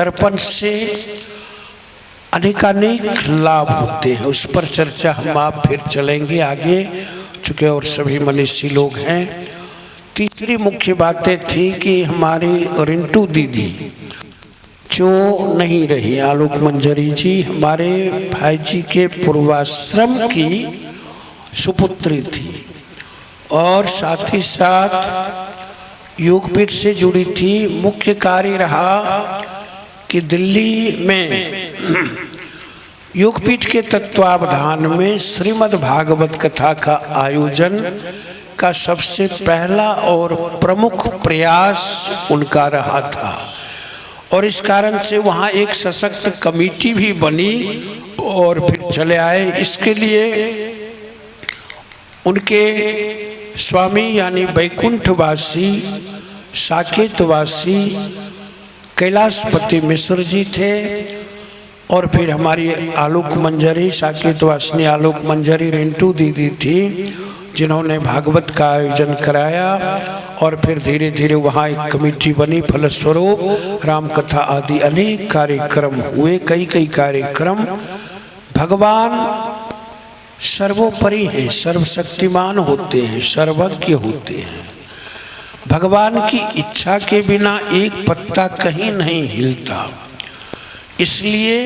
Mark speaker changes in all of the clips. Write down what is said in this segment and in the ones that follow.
Speaker 1: तर्पण से अनेकानेक लाभ होते हैं। उस पर चर्चा हम आप फिर चलेंगे आगे, चूँकि और सभी मनीषी लोग हैं। तीसरी मुख्य बातें थी कि हमारी रिंटू दीदी जो नहीं रही, आलोक मंजरी जी, हमारे भाई जी के पूर्वाश्रम की सुपुत्री थी और साथ ही साथ योगपीठ से जुड़ी थी। मुख्य कार्य रहा कि दिल्ली में योगपीठ के तत्वावधान में श्रीमद् भागवत कथा का आयोजन का सबसे पहला और प्रमुख प्रयास उनका रहा था और इस कारण से वहाँ एक सशक्त कमेटी भी बनी और फिर चले आए। इसके लिए उनके स्वामी यानी वैकुंठवासी साकेतवासी कैलाशपति मिश्र जी थे और फिर हमारी आलोक मंजरी साकेतवासिनी आलोक मंजरी रिंटू दीदी थी जिन्होंने भागवत का आयोजन कराया और फिर धीरे धीरे वहाँ एक कमेटी बनी। फलस्वरूप राम कथा आदि अनेक कार्यक्रम हुए, कई कार्यक्रम। भगवान सर्वोपरि है, सर्वशक्तिमान होते हैं, सर्वज्ञ होते हैं। भगवान की इच्छा के बिना एक पत्ता कहीं नहीं हिलता, इसलिए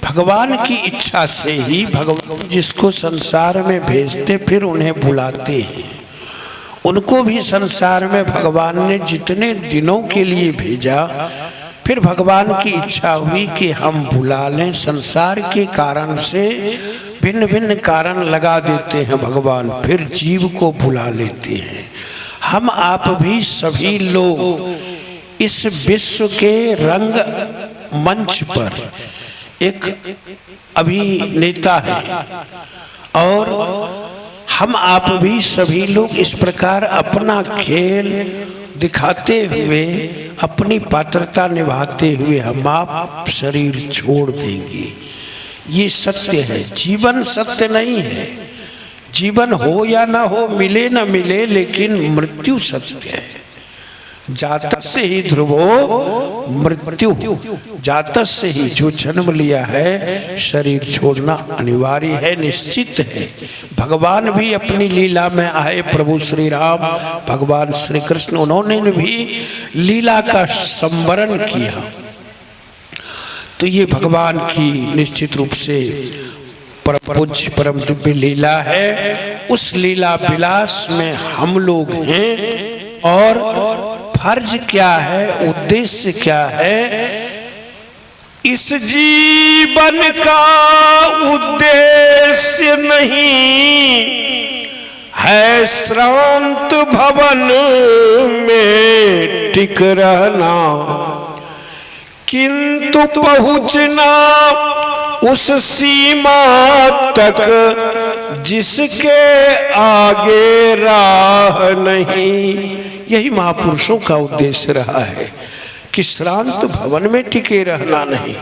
Speaker 1: भगवान की इच्छा से ही भगवान जिसको संसार में भेजते फिर उन्हें बुलाते हैं। उनको भी संसार में भगवान ने जितने दिनों के लिए भेजा, फिर भगवान की इच्छा हुई कि हम बुला लें। संसार के कारण से भिन्न भिन्न कारण लगा देते हैं भगवान, फिर जीव को बुला लेते हैं। हम आप भी सभी लोग इस विश्व के रंग मंच पर एक अभिनेता है और हम आप भी सभी लोग इस प्रकार अपना खेल दिखाते हुए अपनी पात्रता निभाते हुए हम आप शरीर छोड़ देंगे। ये सत्य है, जीवन सत्य नहीं है। जीवन हो या ना हो, मिले ना मिले, लेकिन मृत्यु सत्य है। जातस्य ही ध्रुवो मृत्यु, जातस्य ही, जो जन्म लिया है शरीर छोड़ना अनिवार्य है, निश्चित है। भगवान भी अपनी लीला में आए, प्रभु श्री राम भगवान श्री कृष्ण, उन्होंने भी लीला का संवरण किया। तो ये भगवान की निश्चित रूप से परम पूज्य परम दिव्य लीला है। उस लीला विलास में हम लोग हैं और फर्ज क्या है, उद्देश्य क्या है? इस जीवन का उद्देश्य नहीं है श्रांत भवन में टिक रहना, किंतु पहुंचना उस सीमा तक जिसके आगे राह नहीं। यही महापुरुषों का उद्देश्य रहा है कि श्रांत भवन में टिके रहना नहीं,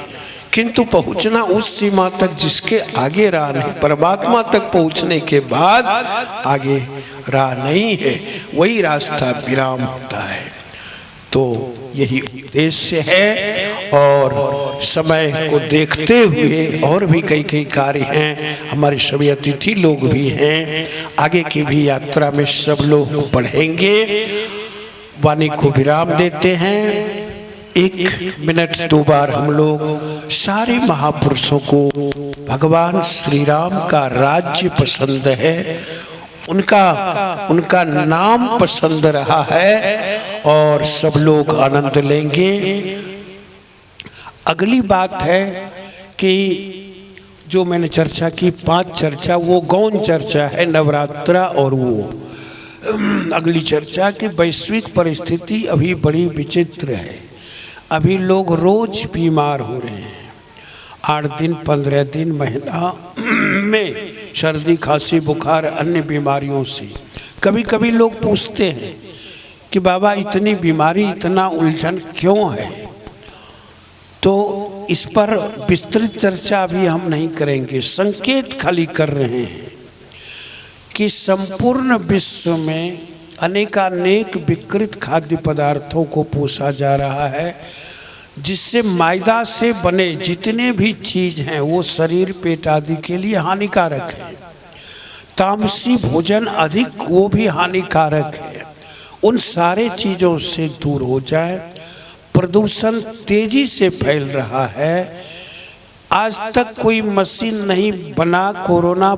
Speaker 1: किंतु पहुंचना उस सीमा तक जिसके आगे राह नहीं। परमात्मा तक पहुंचने के बाद आगे राह नहीं है, वही रास्ता विराम होता है। तो यही उद्देश्य है और समय को देखते हुए और भी कई कार्य हैं। हमारे सभी अतिथि लोग भी हैं, आगे की भी यात्रा में सब लोग पढ़ेंगे। वाणी को विराम देते हैं। 1 मिनट 2 बार हम लोग सारे महापुरुषों को भगवान श्री राम का राज्य पसंद है, उनका नाम पसंद रहा है और सब लोग आनंद लेंगे। अगली बात है कि जो मैंने चर्चा की 5 चर्चा, वो गौण चर्चा है, नवरात्रा। और वो अगली चर्चा की वैश्विक परिस्थिति अभी बड़ी विचित्र है। अभी लोग रोज बीमार हो रहे हैं, 8 दिन 15 दिन महीना में सर्दी खांसी बुखार अन्य बीमारियों से। कभी कभी लोग पूछते हैं कि बाबा इतनी बीमारी इतना उलझन क्यों है? तो इस पर विस्तृत चर्चा अभी हम नहीं करेंगे, संकेत खाली कर रहे हैं कि संपूर्ण विश्व में अनेकानेक विकृत खाद्य पदार्थों को पोसा जा रहा है, जिससे मैदा से बने जितने भी चीज हैं वो शरीर पेट आदि के लिए हानिकारक है। तामसी भोजन अधिक वो भी हानिकारक है। उन सारे चीजों से दूर हो जाए। प्रदूषण तेजी से फैल रहा है। आज तक कोई मशीन नहीं बना। कोरोना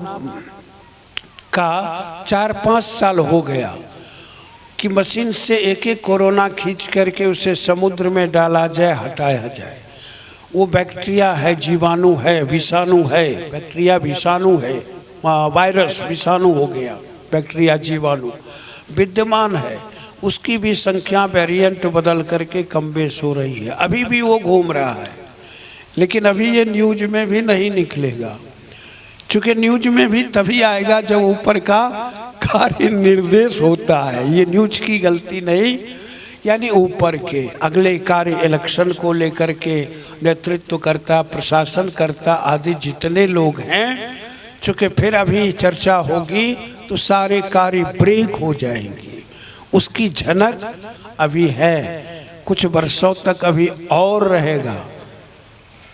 Speaker 1: का 4-5 साल हो गया कि मशीन से एक एक कोरोना खींच करके उसे समुद्र में डाला जाए, हटाया जाए। वो बैक्टीरिया है, जीवाणु है, विषाणु है। बैक्टीरिया विषाणु है, वायरस विषाणु हो गया, बैक्टीरिया जीवाणु विद्यमान है। उसकी भी संख्या वेरिएंट बदल करके कम बेश हो रही है। अभी भी वो घूम रहा है, लेकिन अभी ये न्यूज में भी नहीं निकलेगा, क्योंकि न्यूज में भी तभी आएगा जब ऊपर का कार्य निर्देश होता है। ये न्यूज की गलती नहीं, यानी ऊपर के अगले कार्य इलेक्शन को लेकर के नेतृत्व करता, प्रशासन करता आदि जितने लोग हैं, चूँकि फिर अभी चर्चा होगी तो सारे कार्य ब्रेक हो जाएंगे। उसकी झलक अभी है, कुछ वर्षों तक अभी और रहेगा।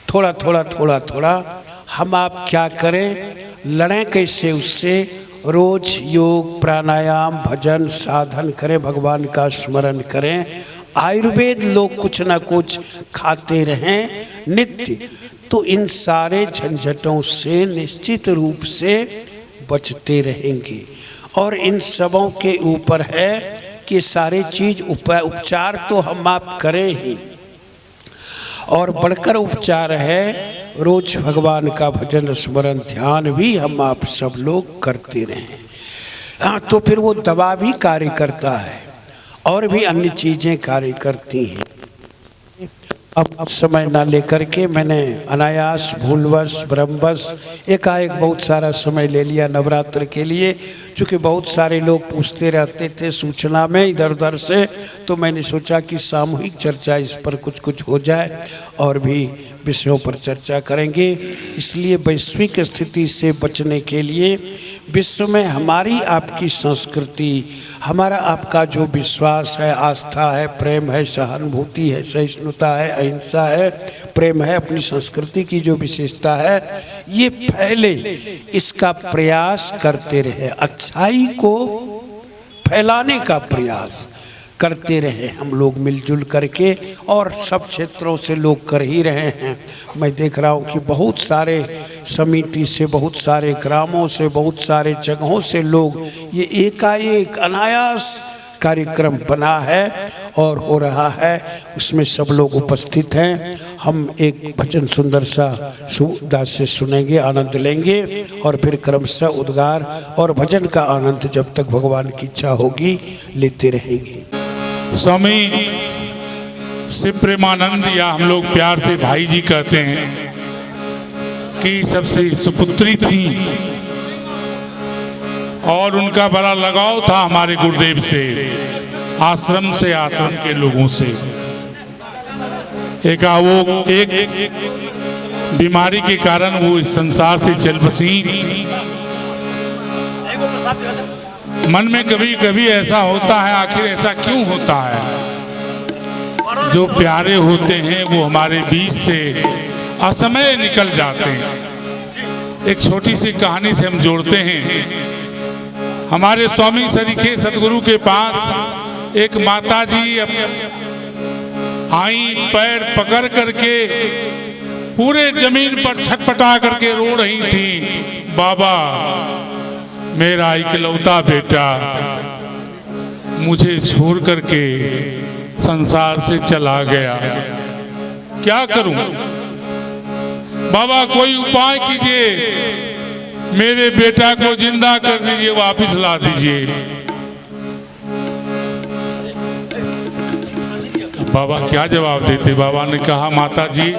Speaker 1: थोड़ा थोड़ा थोड़ा थोड़ा हम आप क्या करें, लड़ें कैसे उससे? रोज योग, प्राणायाम, भजन, साधन करें, भगवान का स्मरण करें। आयुर्वेद लोग कुछ ना कुछ खाते रहें नित्य, तो इन सारे झंझटों से निश्चित रूप से बचते रहेंगे। और इन सबों के ऊपर है कि सारे चीज उपचार तो हम आप करें ही, और बढ़कर उपचार है रोज भगवान का भजन, स्मरण, ध्यान भी हम आप सब लोग करते रहें। हाँ, तो फिर वो दवा भी कार्य करता है और भी अन्य चीजें कार्य करती हैं। अब समय ना लेकर के मैंने अनायास, भूलवश, ब्रह्मवश एकाएक बहुत सारा समय ले लिया नवरात्र के लिए, क्योंकि बहुत सारे लोग पूछते रहते थे सूचना में इधर उधर से, तो मैंने सोचा कि सामूहिक चर्चा इस पर कुछ कुछ हो जाए और भी विषयों पर चर्चा करेंगे। इसलिए वैश्विक स्थिति से बचने के लिए विश्व में हमारी आपकी संस्कृति, हमारा आपका जो विश्वास है, आस्था है, प्रेम है, सहानुभूति है, सहिष्णुता है, अहिंसा है, प्रेम है, अपनी संस्कृति की जो विशेषता है, ये फैले, इसका प्रयास करते रहे। अच्छाई को फैलाने का प्रयास करते रहे हम लोग मिलजुल करके, और सब क्षेत्रों से लोग कर ही रहे हैं। मैं देख रहा हूँ कि बहुत सारे समिति से, बहुत सारे ग्रामों से, बहुत सारे जगहों से लोग ये एकाएक अनायास कार्यक्रम बना है और हो रहा है, उसमें सब लोग उपस्थित हैं। हम एक भजन सुंदर सा सुदास से सुनेंगे, आनंद लेंगे, और फिर क्रमशः उद्गार और भजन का आनंद जब तक भगवान की इच्छा होगी लेते रहेंगे।
Speaker 2: स्वामी शिव प्रेमानंद, या हम लोग प्यार से भाई जी कहते हैं, कि सबसे सुपुत्री थी और उनका बड़ा लगाव था हमारे गुरुदेव से, आश्रम से, आश्रम के लोगों से। वो एक बीमारी के कारण वो इस संसार से चल बसी। मन में कभी कभी ऐसा होता है, आखिर ऐसा क्यों होता है? जो प्यारे होते हैं वो हमारे बीच से असमय निकल जाते हैं। एक छोटी सी कहानी से हम जोड़ते हैं। हमारे स्वामी सरीखे सदगुरु के पास एक माता जी आई, पैर पकड़ करके पूरे जमीन पर छटपटा करके रो रही थी, बाबा मेरा इकलौता बेटा मुझे छोड़ करके संसार से चला गया, क्या करूं? बाबा कोई उपाय कीजिए, मेरे बेटा को जिंदा कर दीजिए, वापस ला दीजिए। बाबा क्या जवाब देते? बाबा ने कहा, माता जी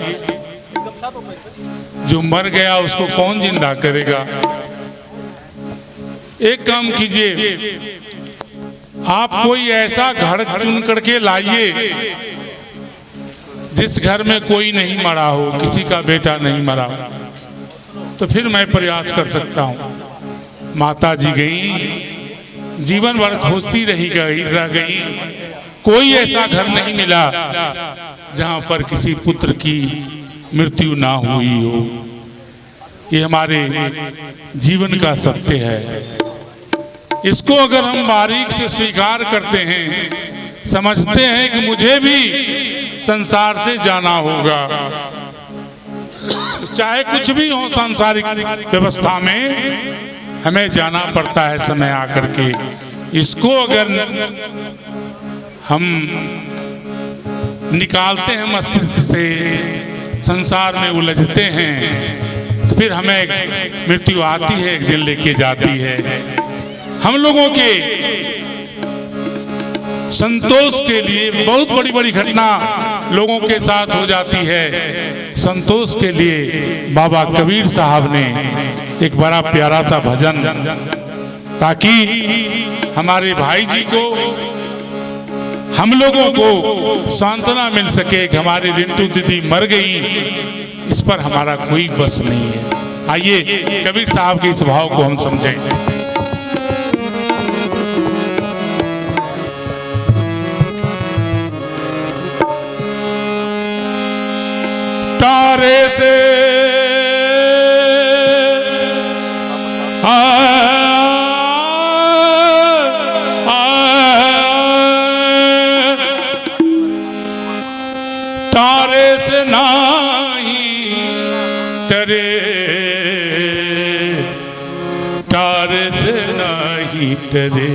Speaker 2: जो मर गया उसको कौन जिंदा करेगा? एक काम कीजिए, आप कोई ऐसा घर चुन करके लाइए जिस घर में कोई नहीं मरा हो, किसी का बेटा नहीं मरा हो, तो फिर मैं प्रयास कर सकता हूँ। माता जी गई, जीवन भर खोजती रह गई, कोई ऐसा घर नहीं मिला जहाँ पर किसी पुत्र की मृत्यु ना हुई हो। ये हमारे जीवन का सत्य है। इसको अगर हम बारीक से स्वीकार करते हैं, समझते हैं कि मुझे भी संसार से जाना होगा, चाहे कुछ भी हो सांसारिक व्यवस्था में हमें जाना पड़ता है समय आकर के। इसको अगर हम निकालते हैं मस्तिष्क से, संसार में उलझते हैं, तो फिर हमें मृत्यु आती है, एक दिन लेके जाती है। हम लोगों के संतोष के लिए बहुत बड़ी बड़ी घटना लोगों के साथ हो जाती है। संतोष के लिए बाबा कबीर साहब ने एक बड़ा प्यारा सा भजन, ताकि हमारे भाई जी को, हम लोगों को सांत्वना मिल सके कि हमारी रिंटू दीदी मर गई, इस पर हमारा कोई बस नहीं है। आइए कबीर साहब के इस भाव को हम समझें। तारे से तारे से नाही तरे, तारे से नाही तरे,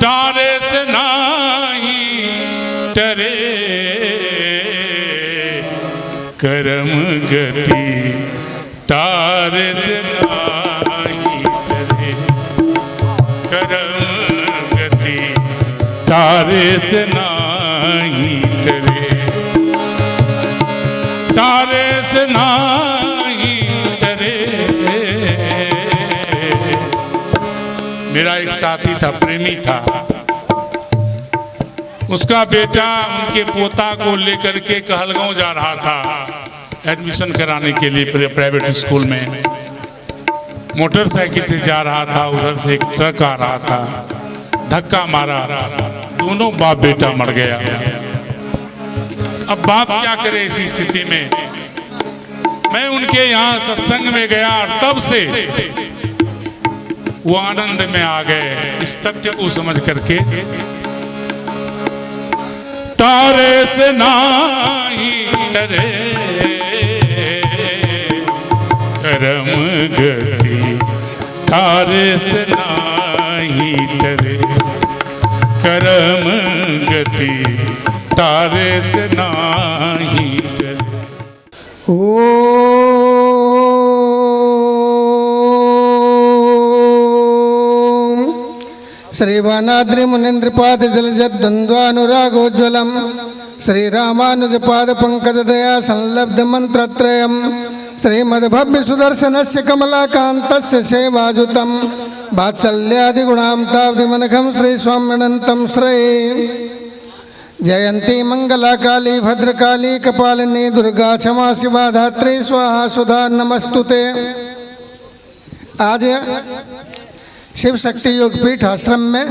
Speaker 2: तारे से नाही तरे, करम गति तारे से नाही तरे, करम गति तारे से नाही तरे, तारे से नाही तरे। मेरा एक साथी था, प्रेमी था, उसका बेटा उनके पोता को लेकर के कहलगांव जा रहा था एडमिशन कराने के लिए प्राइवेट स्कूल में। मोटरसाइकिल से जा रहा था, उधर से एक ट्रक आ रहा था, धक्का मारा, दोनों बाप बेटा मर गया। अब बाप क्या करे इसी स्थिति में। मैं उनके यहाँ सत्संग में गया और तब से वो आनंद में आ गए इस तथ्य को समझ करके। तारे से नाही तरे, करम गति तारे से नाही तरे, करम गति तारे से नाही तरे।
Speaker 3: श्रीवानाद्रि मुनीन्द्रपाद जलजद्वन्द्वानुरागोज्ज्वलं श्रीरामानुजपाद पंकजदया संलब्ध मंत्रत्रयम् श्रीमद्भव्य सुदर्शनस्य कमलाकान्तस्य सेवाजुतं वात्सल्यादिगुणां श्री स्वाम्यनन्तं श्री जयंती मंगला काली भद्रकाली कपालिनी दुर्गा क्षमा शिवा धात्री स्वाहा सुधा नमस्तुते। आज शिव शक्ति योगपीठ आश्रम में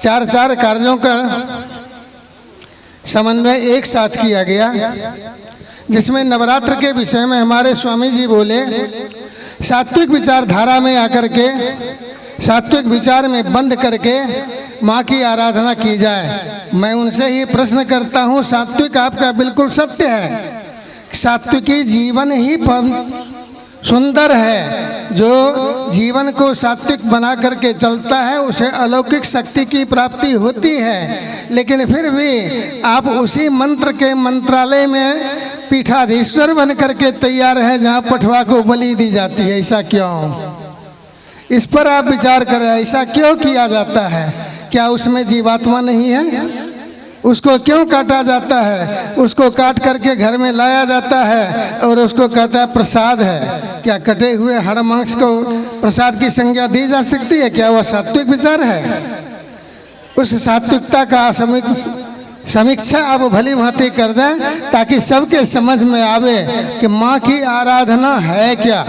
Speaker 3: चार कार्यों का समन्वय एक साथ किया गया, जिसमें नवरात्र के विषय में हमारे स्वामी जी बोले सात्विक विचारधारा में आकर के सात्विक विचार में बंद करके माँ की आराधना की जाए। मैं उनसे ही प्रश्न करता हूँ, सात्विक आपका बिल्कुल सत्य है, सात्विकी जीवन ही सुंदर है। जो जीवन को सात्विक बना करके चलता है उसे अलौकिक शक्ति की प्राप्ति होती है। लेकिन फिर भी आप उसी मंत्र के मंत्रालय में पीठाधीश्वर बन करके तैयार है जहाँ पठवा को बलि दी जाती है। ऐसा क्यों? इस पर आप विचार करें, ऐसा क्यों किया जाता है? क्या उसमें जीवात्मा नहीं है? उसको क्यों काटा जाता है? उसको काट करके घर में लाया जाता है और उसको कहता है प्रसाद है। क्या कटे हुए हर मांस को प्रसाद की संज्ञा दी जा सकती है? क्या वह सात्विक विचार है? उस सात्विकता का समीक्षा आप भली भांति कर दें ताकि सबके समझ में आवे कि माँ की आराधना है क्या।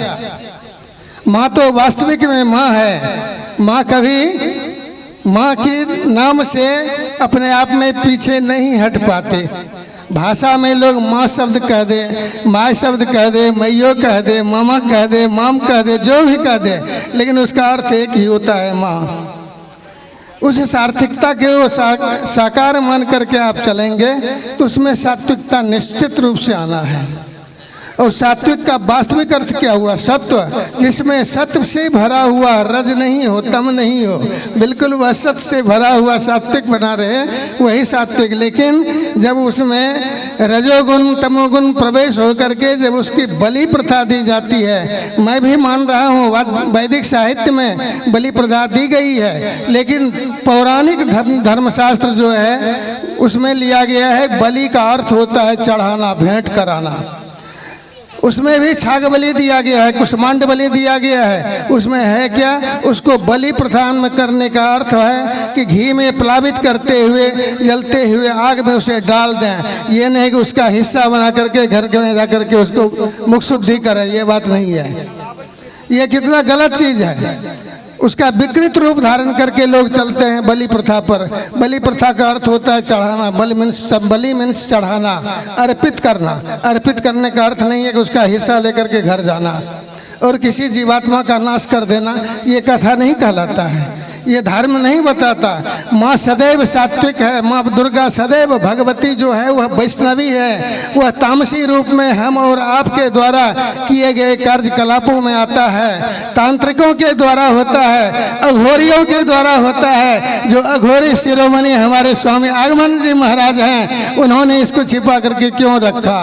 Speaker 3: माँ तो वास्तविक में माँ है। माँ कभी माँ के नाम से अपने आप में पीछे नहीं हट पाते। भाषा में लोग माँ शब्द कह दे, माँ शब्द कह दे, मैयो कह दे, मामा कह दे, माम कह दे, जो भी कह दे, लेकिन उसका अर्थ एक ही होता है माँ। उस सार्थकता के वो साकार मान करके आप चलेंगे तो उसमें सात्विकता निश्चित रूप से आना है। और सात्विक का वास्तविक अर्थ क्या हुआ? सत्व, जिसमें सत्व से भरा हुआ, रज नहीं हो, तम नहीं हो, बिल्कुल वह सत्य से भरा हुआ सात्विक बना रहे, वही सात्विक। लेकिन जब उसमें रजोगुण तमोगुण प्रवेश होकर के जब उसकी बलि प्रथा दी जाती है, मैं भी मान रहा हूँ वैदिक साहित्य में बलि प्रथा दी गई है, लेकिन पौराणिक धर्मशास्त्र जो है उसमें लिया गया है बलि का अर्थ होता है चढ़ाना, भेंट कराना। उसमें भी छाग बलि दिया गया है, कुष्मांड बलि दिया गया है। उसमें है क्या? उसको बलि प्रदान में करने का अर्थ है कि घी में प्लावित करते हुए, जलते हुए आग में उसे डाल दें। ये नहीं कि उसका हिस्सा बना करके घर में जा करके उसको मुख शुद्धि करें, ये बात नहीं है। ये कितना गलत चीज़ है। उसका विकृत रूप धारण करके लोग चलते हैं बलि प्रथा पर। बलि प्रथा का अर्थ होता है चढ़ाना। बलि मीन्स चढ़ाना, अर्पित करना। अर्पित करने का अर्थ नहीं है कि उसका हिस्सा लेकर के घर जाना और किसी जीवात्मा का नाश कर देना। ये कथा नहीं कहलाता है, ये धर्म नहीं बताता। माँ सदैव सात्विक है। माँ दुर्गा सदैव भगवती जो है वह वैष्णवी है। वह तामसी रूप में हम और आपके द्वारा किए गए कार्यकलापों में आता है। तांत्रिकों के द्वारा होता है, अघोरियों के द्वारा होता है। जो अघोरी शिरोमणि हमारे स्वामी आगमन जी महाराज हैं, उन्होंने इसको छिपा करके क्यों रखा?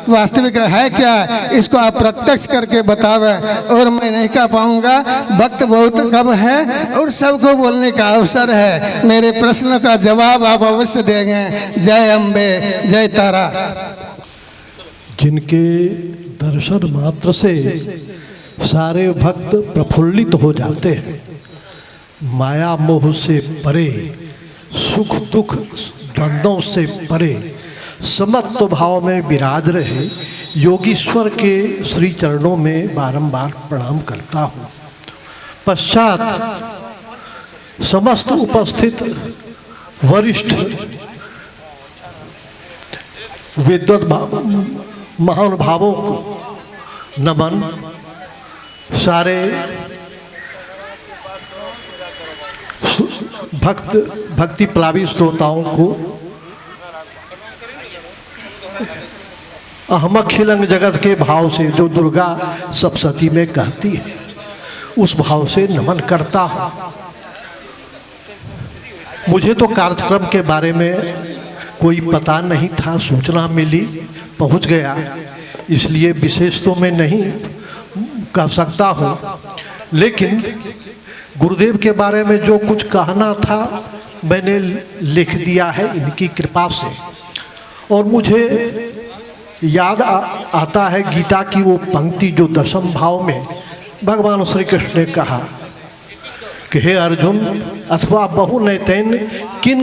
Speaker 3: वास्तविक है क्या? इसको आप प्रत्यक्ष करके बतावे। और मैं नहीं कह पाऊंगा, वक्त बहुत कम है और सबको बोलने का अवसर है। मेरे प्रश्न का जवाब आप अवश्य देंगे। जय अम्बे, जय तारा।
Speaker 4: जिनके दर्शन मात्र से सारे भक्त प्रफुल्लित हो जाते हैं, माया मोह से परे, सुख दुख द्वंद्वों से परे समत्व भाव में विराज रहे योगीश्वर के श्री चरणों में बारंबार प्रणाम करता हूँ। पश्चात समस्त उपस्थित वरिष्ठ विद्वत महानुभावों को नमन, सारे भक्ति प्लावी श्रोताओं को अहमखिलंग जगत के भाव से, जो दुर्गा सप्तशती में कहती है, उस भाव से नमन करता हूँ। मुझे तो कार्यक्रम के बारे में कोई पता नहीं था, सूचना मिली, पहुँच गया, इसलिए विशेष तो मैं नहीं कह सकता हूँ। लेकिन गुरुदेव के बारे में जो कुछ कहना था मैंने लिख दिया है इनकी कृपा से। और मुझे याद आता है गीता की वो पंक्ति जो दशम भाव में भगवान श्री कृष्ण ने कहा कि हे अर्जुन अथवा बहु नैतेन किन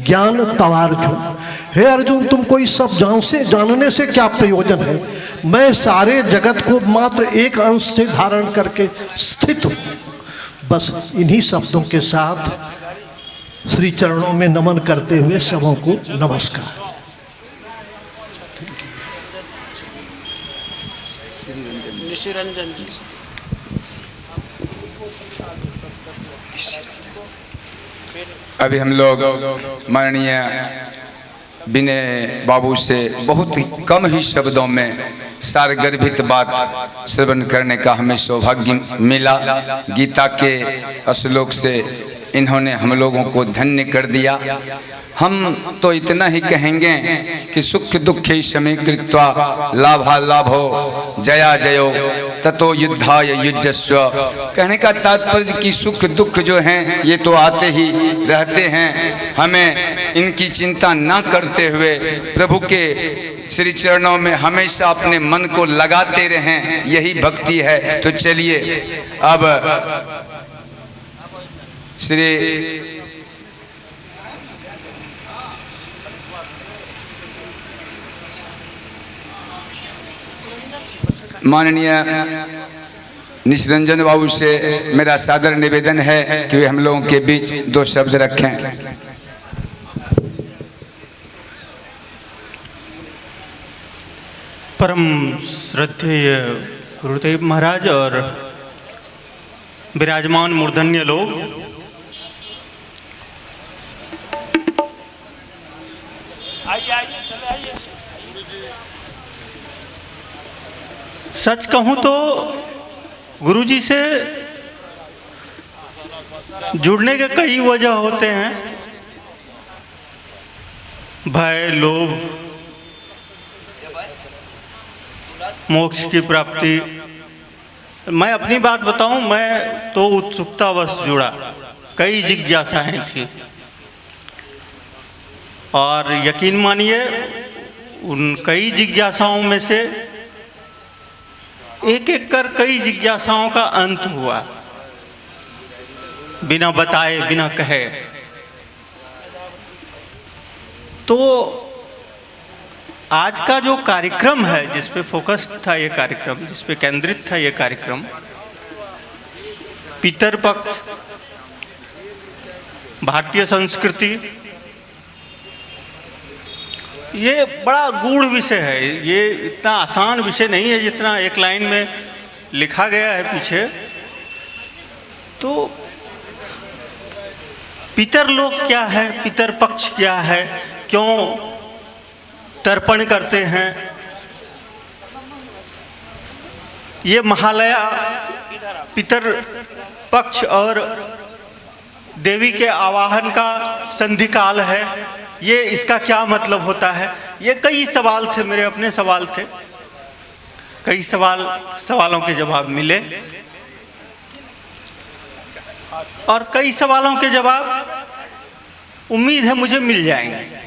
Speaker 4: ज्ञान तवार्जुन। हे अर्जुन, तुमको इस सब जानने से क्या प्रयोजन है? मैं सारे जगत को मात्र एक अंश से धारण करके स्थित हूँ। बस इन्हीं शब्दों के साथ श्री चरणों में नमन करते हुए सबों को नमस्कार।
Speaker 1: निशिरंजन जी
Speaker 5: अभी हम लोग माननीय विनय बाबू से बहुत ही कम ही शब्दों में सारगर्भित बात श्रवण करने का हमें सौभाग्य मिला। गीता के श्लोक से इन्होंने हम लोगों को धन्य कर दिया। हम तो इतना ही कहेंगे कि सुख दुखे समय कृत्वा लाभा लाभो जया जयो ततो युद्धाय युजस्व। कहने का तात्पर्य कि सुख दुख जो हैं ये तो आते ही रहते हैं, हमें इनकी चिंता ना करते हुए प्रभु के श्री चरणों में हमेशा अपने मन को लगाते रहें, यही भक्ति है। तो चलिए अब श्री माननीय निशरंजन बाबू से मेरा सादर निवेदन है कि वे हम लोगों के बीच दो शब्द रखें।
Speaker 6: परम श्रद्धेय गुरुदेव महाराज और विराजमान मूर्धन्य लोग, सच कहूं तो गुरुजी से जुड़ने के कई वजह होते हैं। भय, लोभ, मोक्ष की प्राप्ति। मैं अपनी बात बताऊं, मैं तो उत्सुकतावश जुड़ा, कई जिज्ञासाएं थी और यकीन मानिए उन कई जिज्ञासाओं में से एक एक कर कई जिज्ञासाओं का अंत हुआ, बिना बताए, बिना कहे। तो आज का जो कार्यक्रम है, जिस पे फोकस था ये कार्यक्रम, जिस पे केंद्रित था ये कार्यक्रम, पितरपक्ष, भारतीय संस्कृति, ये बड़ा गूढ़ विषय है। ये इतना आसान विषय नहीं है जितना एक लाइन में लिखा गया है पीछे। तो पितरलोक क्या है, पितरपक्ष क्या है, क्यों तर्पण करते हैं, ये महालया पितर पक्ष और देवी के आवाहन का संधिकाल है, ये इसका क्या मतलब होता है। ये कई सवाल थे, मेरे अपने सवाल थे, कई सवालों के जवाब मिले और कई सवालों के जवाब उम्मीद है मुझे मिल जाएंगे।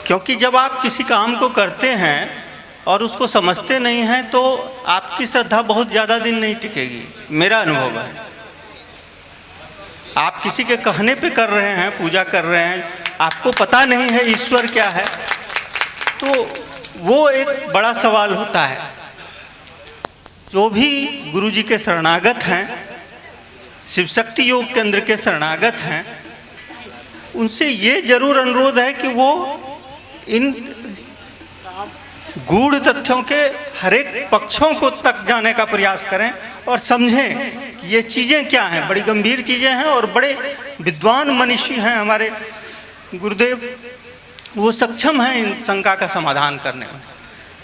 Speaker 6: क्योंकि जब आप किसी काम को करते हैं और उसको समझते नहीं हैं तो आपकी श्रद्धा बहुत ज़्यादा दिन नहीं टिकेगी, मेरा अनुभव है। आप किसी के कहने पे कर रहे हैं, पूजा कर रहे हैं, आपको पता नहीं है ईश्वर क्या है, तो वो एक बड़ा सवाल होता है। जो भी गुरु जी के शरणागत हैं, शिव शक्ति योग केंद्र के शरणागत हैं, उनसे ये जरूर अनुरोध है कि वो इन गूढ़ तथ्यों के हर एक पक्षों को तक जाने का प्रयास करें और समझें कि ये चीज़ें क्या हैं। बड़ी गंभीर चीज़ें हैं और बड़े विद्वान मनीषी हैं हमारे गुरुदेव, वो सक्षम हैं इन शंका का समाधान करने में।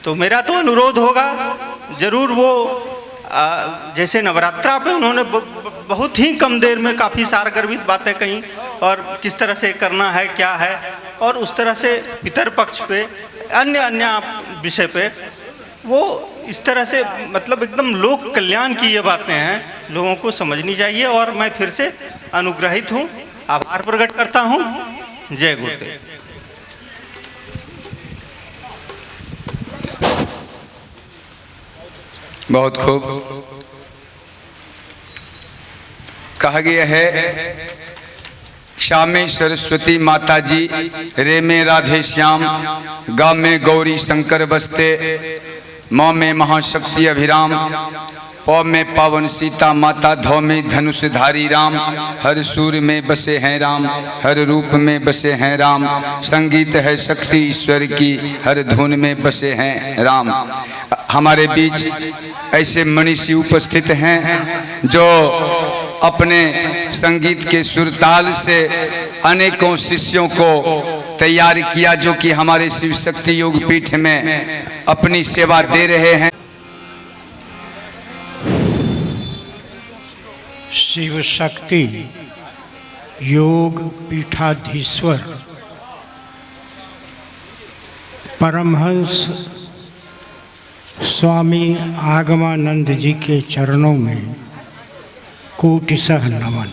Speaker 6: तो मेरा तो अनुरोध होगा जरूर, वो जैसे नवरात्रा पे उन्होंने बहुत ही कम देर में काफ़ी सारगर्भित बातें कहीं और किस तरह से करना है, क्या है, और उस तरह से पितर पक्ष पे अन्य विषय पे वो इस तरह से मतलब एकदम लोक कल्याण की ये बातें हैं, लोगों को समझनी चाहिए। और मैं फिर से अनुग्रहित हूँ, आभार प्रकट करता हूँ। जय गुरुदेव।
Speaker 5: बहुत खूब कहा गया है। श्यामे सरस्वती माता जी, रे में राधे श्याम, गा में गौरी शंकर बसते, माँ में महाशक्ति अभिराम, पौ में पावन सीता माता, धौ में धनुषधारी राम, हर सूर में बसे हैं राम, हर रूप में बसे हैं राम, संगीत है शक्ति ईश्वर की, हर धुन में बसे हैं राम। हमारे बीच ऐसे मनीषी उपस्थित हैं जो अपने संगीत के सुरताल से अनेकों शिष्यों को तैयार किया, जो कि हमारे शिव शक्ति योग पीठ में अपनी सेवा दे रहे हैं।
Speaker 1: शिव शक्ति योग पीठाधीश्वर परमहंस स्वामी आगमानंद जी के चरणों में कोटिशः नमन।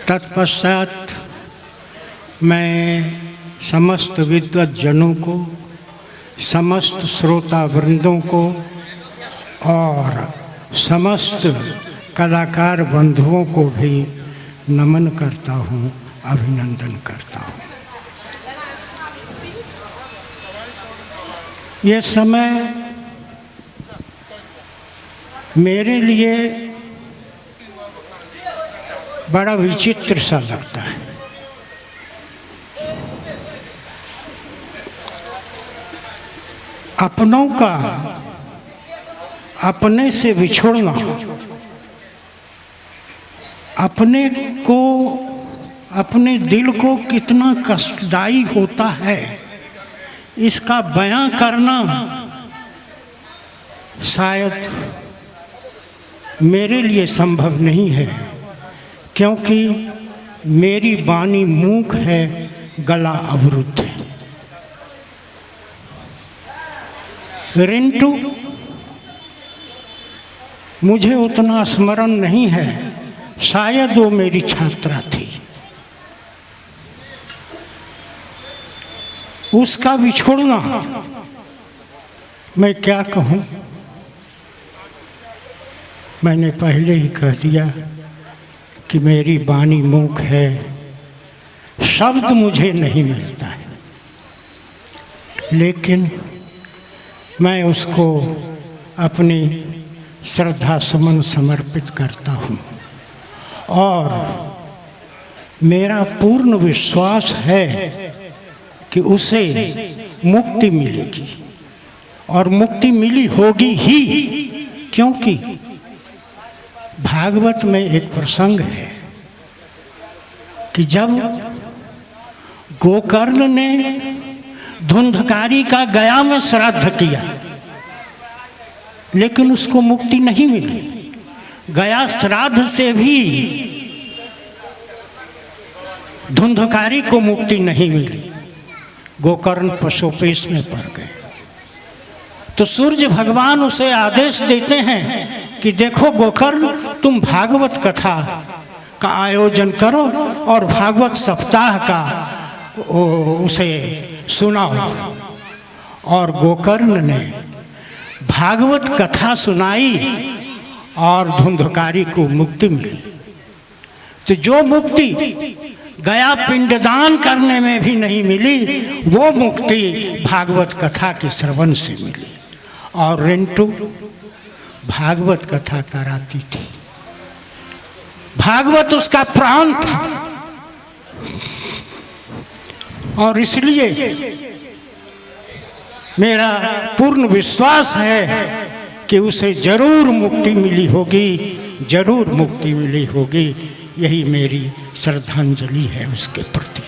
Speaker 1: तत्पश्चात मैं समस्त विद्वत जनों को, समस्त श्रोता वृंदों को और समस्त कलाकार बंधुओं को भी नमन करता हूँ, अभिनंदन करता हूँ। ये समय मेरे लिए बड़ा विचित्र सा लगता है।
Speaker 7: अपनों का अपने से बिछुड़ना अपने को, अपने दिल को कितना कष्टदायी होता है, इसका बयां करना शायद मेरे लिए संभव नहीं है, क्योंकि मेरी वाणी मूक है, गला अवरुद्ध है। रिंटू मुझे उतना स्मरण नहीं है, शायद वो मेरी छात्रा थी। उसका बिछुड़ना मैं क्या कहूँ, मैंने पहले ही कह दिया कि मेरी वाणी मूक है, शब्द मुझे नहीं मिलता है, लेकिन मैं उसको अपनी श्रद्धा सुमन समर्पित करता हूँ और मेरा पूर्ण विश्वास है कि उसे मुक्ति मिलेगी और मुक्ति मिली होगी ही, क्योंकि भागवत में एक प्रसंग है कि जब गोकर्ण ने धुंधकारी का गया में श्राद्ध किया, लेकिन उसको मुक्ति नहीं मिली। गया श्राद्ध से भी धुंधकारी को मुक्ति नहीं मिली, गोकर्ण पशुपेश में पड़ गए। तो सूर्य भगवान उसे आदेश देते हैं कि देखो गोकर्ण, तुम भागवत कथा का आयोजन करो और भागवत सप्ताह का उसे सुनाओ। और गोकर्ण ने भागवत कथा सुनाई और धुंधकारी को मुक्ति मिली। तो जो मुक्ति गया पिंडदान करने में भी नहीं मिली, वो मुक्ति भागवत कथा के श्रवण से मिली। और रिंटू भागवत कथा कराती थी, भागवत उसका प्राण था, और इसलिए मेरा पूर्ण विश्वास है कि उसे जरूर मुक्ति मिली होगी, जरूर मुक्ति मिली होगी। यही मेरी श्रद्धांजलि है उसके प्रति।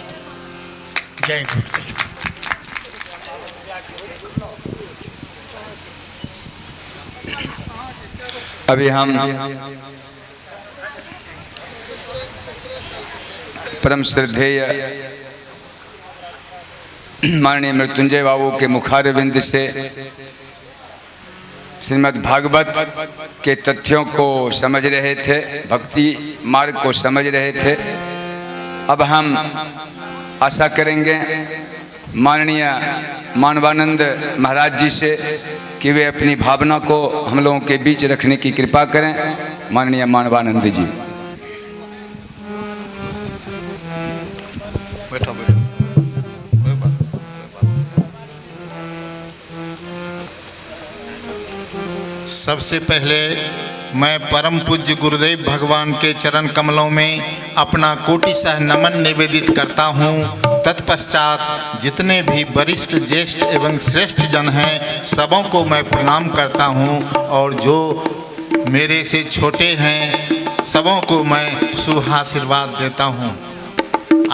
Speaker 7: जय गुरुदेव।
Speaker 5: अभी हम परम श्रद्धेय माननीय मृत्युंजय बाबू के मुखारविंद से श्रीमद् भागवत के तथ्यों को समझ रहे थे, भक्ति मार्ग को समझ रहे थे। अब हम आशा करेंगे माननीय मानवानंद महाराज जी से कि वे अपनी भावना को हम लोगों के बीच रखने की कृपा करें। माननीय मानवानंद जी।
Speaker 8: सबसे पहले मैं परम पूज्य गुरुदेव भगवान के चरण कमलों में अपना कोटिशः नमन निवेदित करता हूँ। तत्पश्चात जितने भी वरिष्ठ, ज्येष्ठ एवं श्रेष्ठ जन हैं, सबों को मैं प्रणाम करता हूँ, और जो मेरे से छोटे हैं सबों को मैं शुभ आशीर्वाद देता हूँ।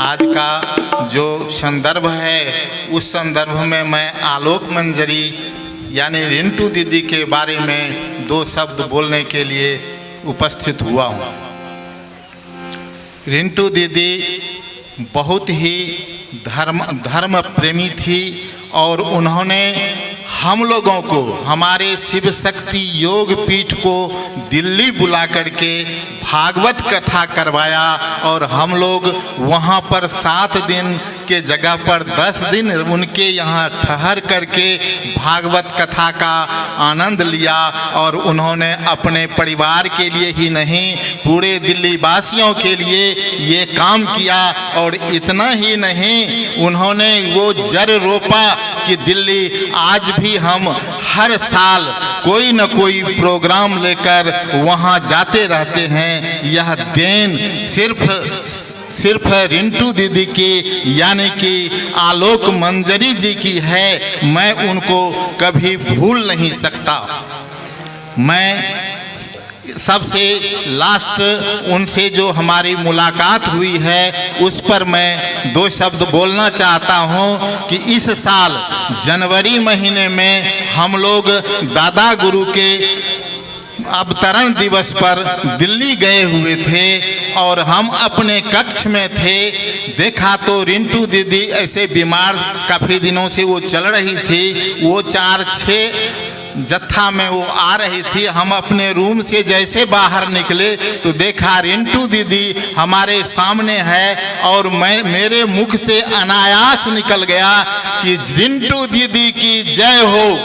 Speaker 8: आज का जो संदर्भ है, उस संदर्भ में मैं आलोक मंजरी यानी रिंटू दीदी के बारे में दो शब्द बोलने के लिए उपस्थित हुआ हूँ। रिंटू दीदी बहुत ही धर्म प्रेमी थी, और उन्होंने हम लोगों को, हमारे शिव शक्ति योग पीठ को दिल्ली बुला करके भागवत कथा करवाया, और हम लोग वहाँ पर 7 दिन के जगह पर 10 दिन उनके यहाँ ठहर करके भागवत कथा का आनंद लिया। और उन्होंने अपने परिवार के लिए ही नहीं, पूरे दिल्ली वासियों के लिए ये काम किया। और इतना ही नहीं, उन्होंने वो जड़ रोपा कि दिल्ली आज भी हम हर साल कोई न कोई प्रोग्राम लेकर वहाँ जाते रहते हैं। यह देन सिर्फ सिर्फ रिंटू दीदी की यानी कि आलोक मंजरी जी की है। मैं उनको कभी भूल नहीं सकता। मैं सबसे लास्ट उनसे जो हमारी मुलाकात हुई है उस पर मैं 2 शब्द बोलना चाहता हूं कि इस साल जनवरी महीने में हम लोग दादा गुरु के अवतरण दिवस पर दिल्ली गए हुए थे और हम अपने कक्ष में थे। देखा तो रिंटू दीदी ऐसे बीमार, काफ़ी दिनों से वो चल रही थी, वो 4-6 जत्था में वो आ रही थी। हम अपने रूम से जैसे बाहर निकले तो देखा रिंटू दीदी हमारे सामने है और मेरे मुख से अनायास निकल गया कि रिंटू दीदी की जय हो।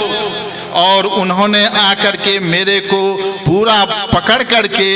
Speaker 8: और उन्होंने आकर के मेरे को पूरा पकड़ करके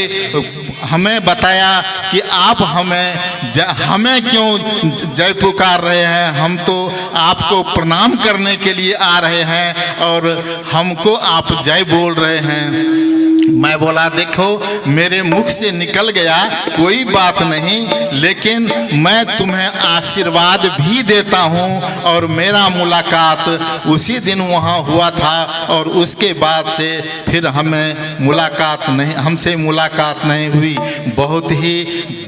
Speaker 8: हमें बताया कि आप हमें क्यों जय पुकार रहे हैं, हम तो आपको प्रणाम करने के लिए आ रहे हैं और हमको आप जय बोल रहे हैं। मैं बोला देखो मेरे मुख से निकल गया, कोई बात नहीं, लेकिन मैं तुम्हें आशीर्वाद भी देता हूँ। और मेरा मुलाकात उसी दिन वहाँ हुआ था और उसके बाद से फिर हमसे मुलाकात नहीं हुई। बहुत ही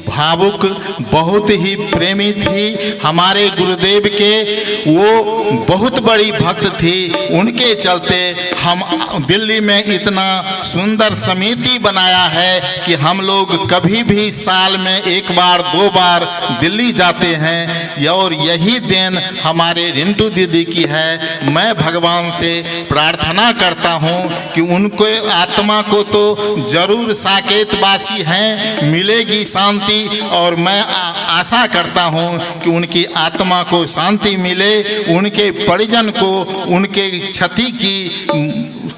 Speaker 8: भावुक, बहुत ही प्रेमी थी हमारे गुरुदेव के, वो बहुत बड़ी भक्त थी। उनके चलते हम दिल्ली में इतना सुंदर समिति बनाया है कि हम लोग कभी भी साल में 1 बार 2 बार दिल्ली जाते हैं और यही देन हमारे रिंटू दीदी की है। मैं भगवान से प्रार्थना करता हूँ कि उनको आत्मा को तो जरूर साकेतवासी हैं, मिलेगी शांति, और मैं आशा करता हूँ कि उनकी आत्मा को शांति मिले, उनके परिजन को उनके क्षति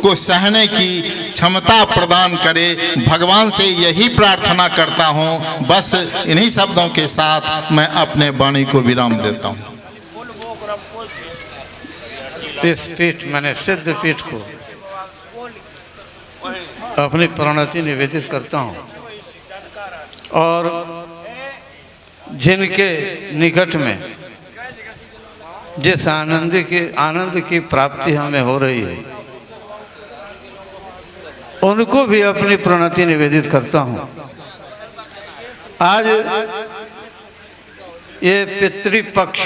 Speaker 8: को सहने की क्षमता प्रदान करे। भगवान से यही प्रार्थना करता हूँ। बस इन्हीं शब्दों के साथ मैं अपने वाणी को विराम देता हूँ।
Speaker 9: इस पीठ मैंने सिद्ध पीठ को अपनी प्रणति निवेदित करता हूँ और जिनके निकट में जिस आनंद की प्राप्ति हमें हो रही है उनको भी अपनी प्रणति निवेदित करता हूँ। आज ये पितृपक्ष,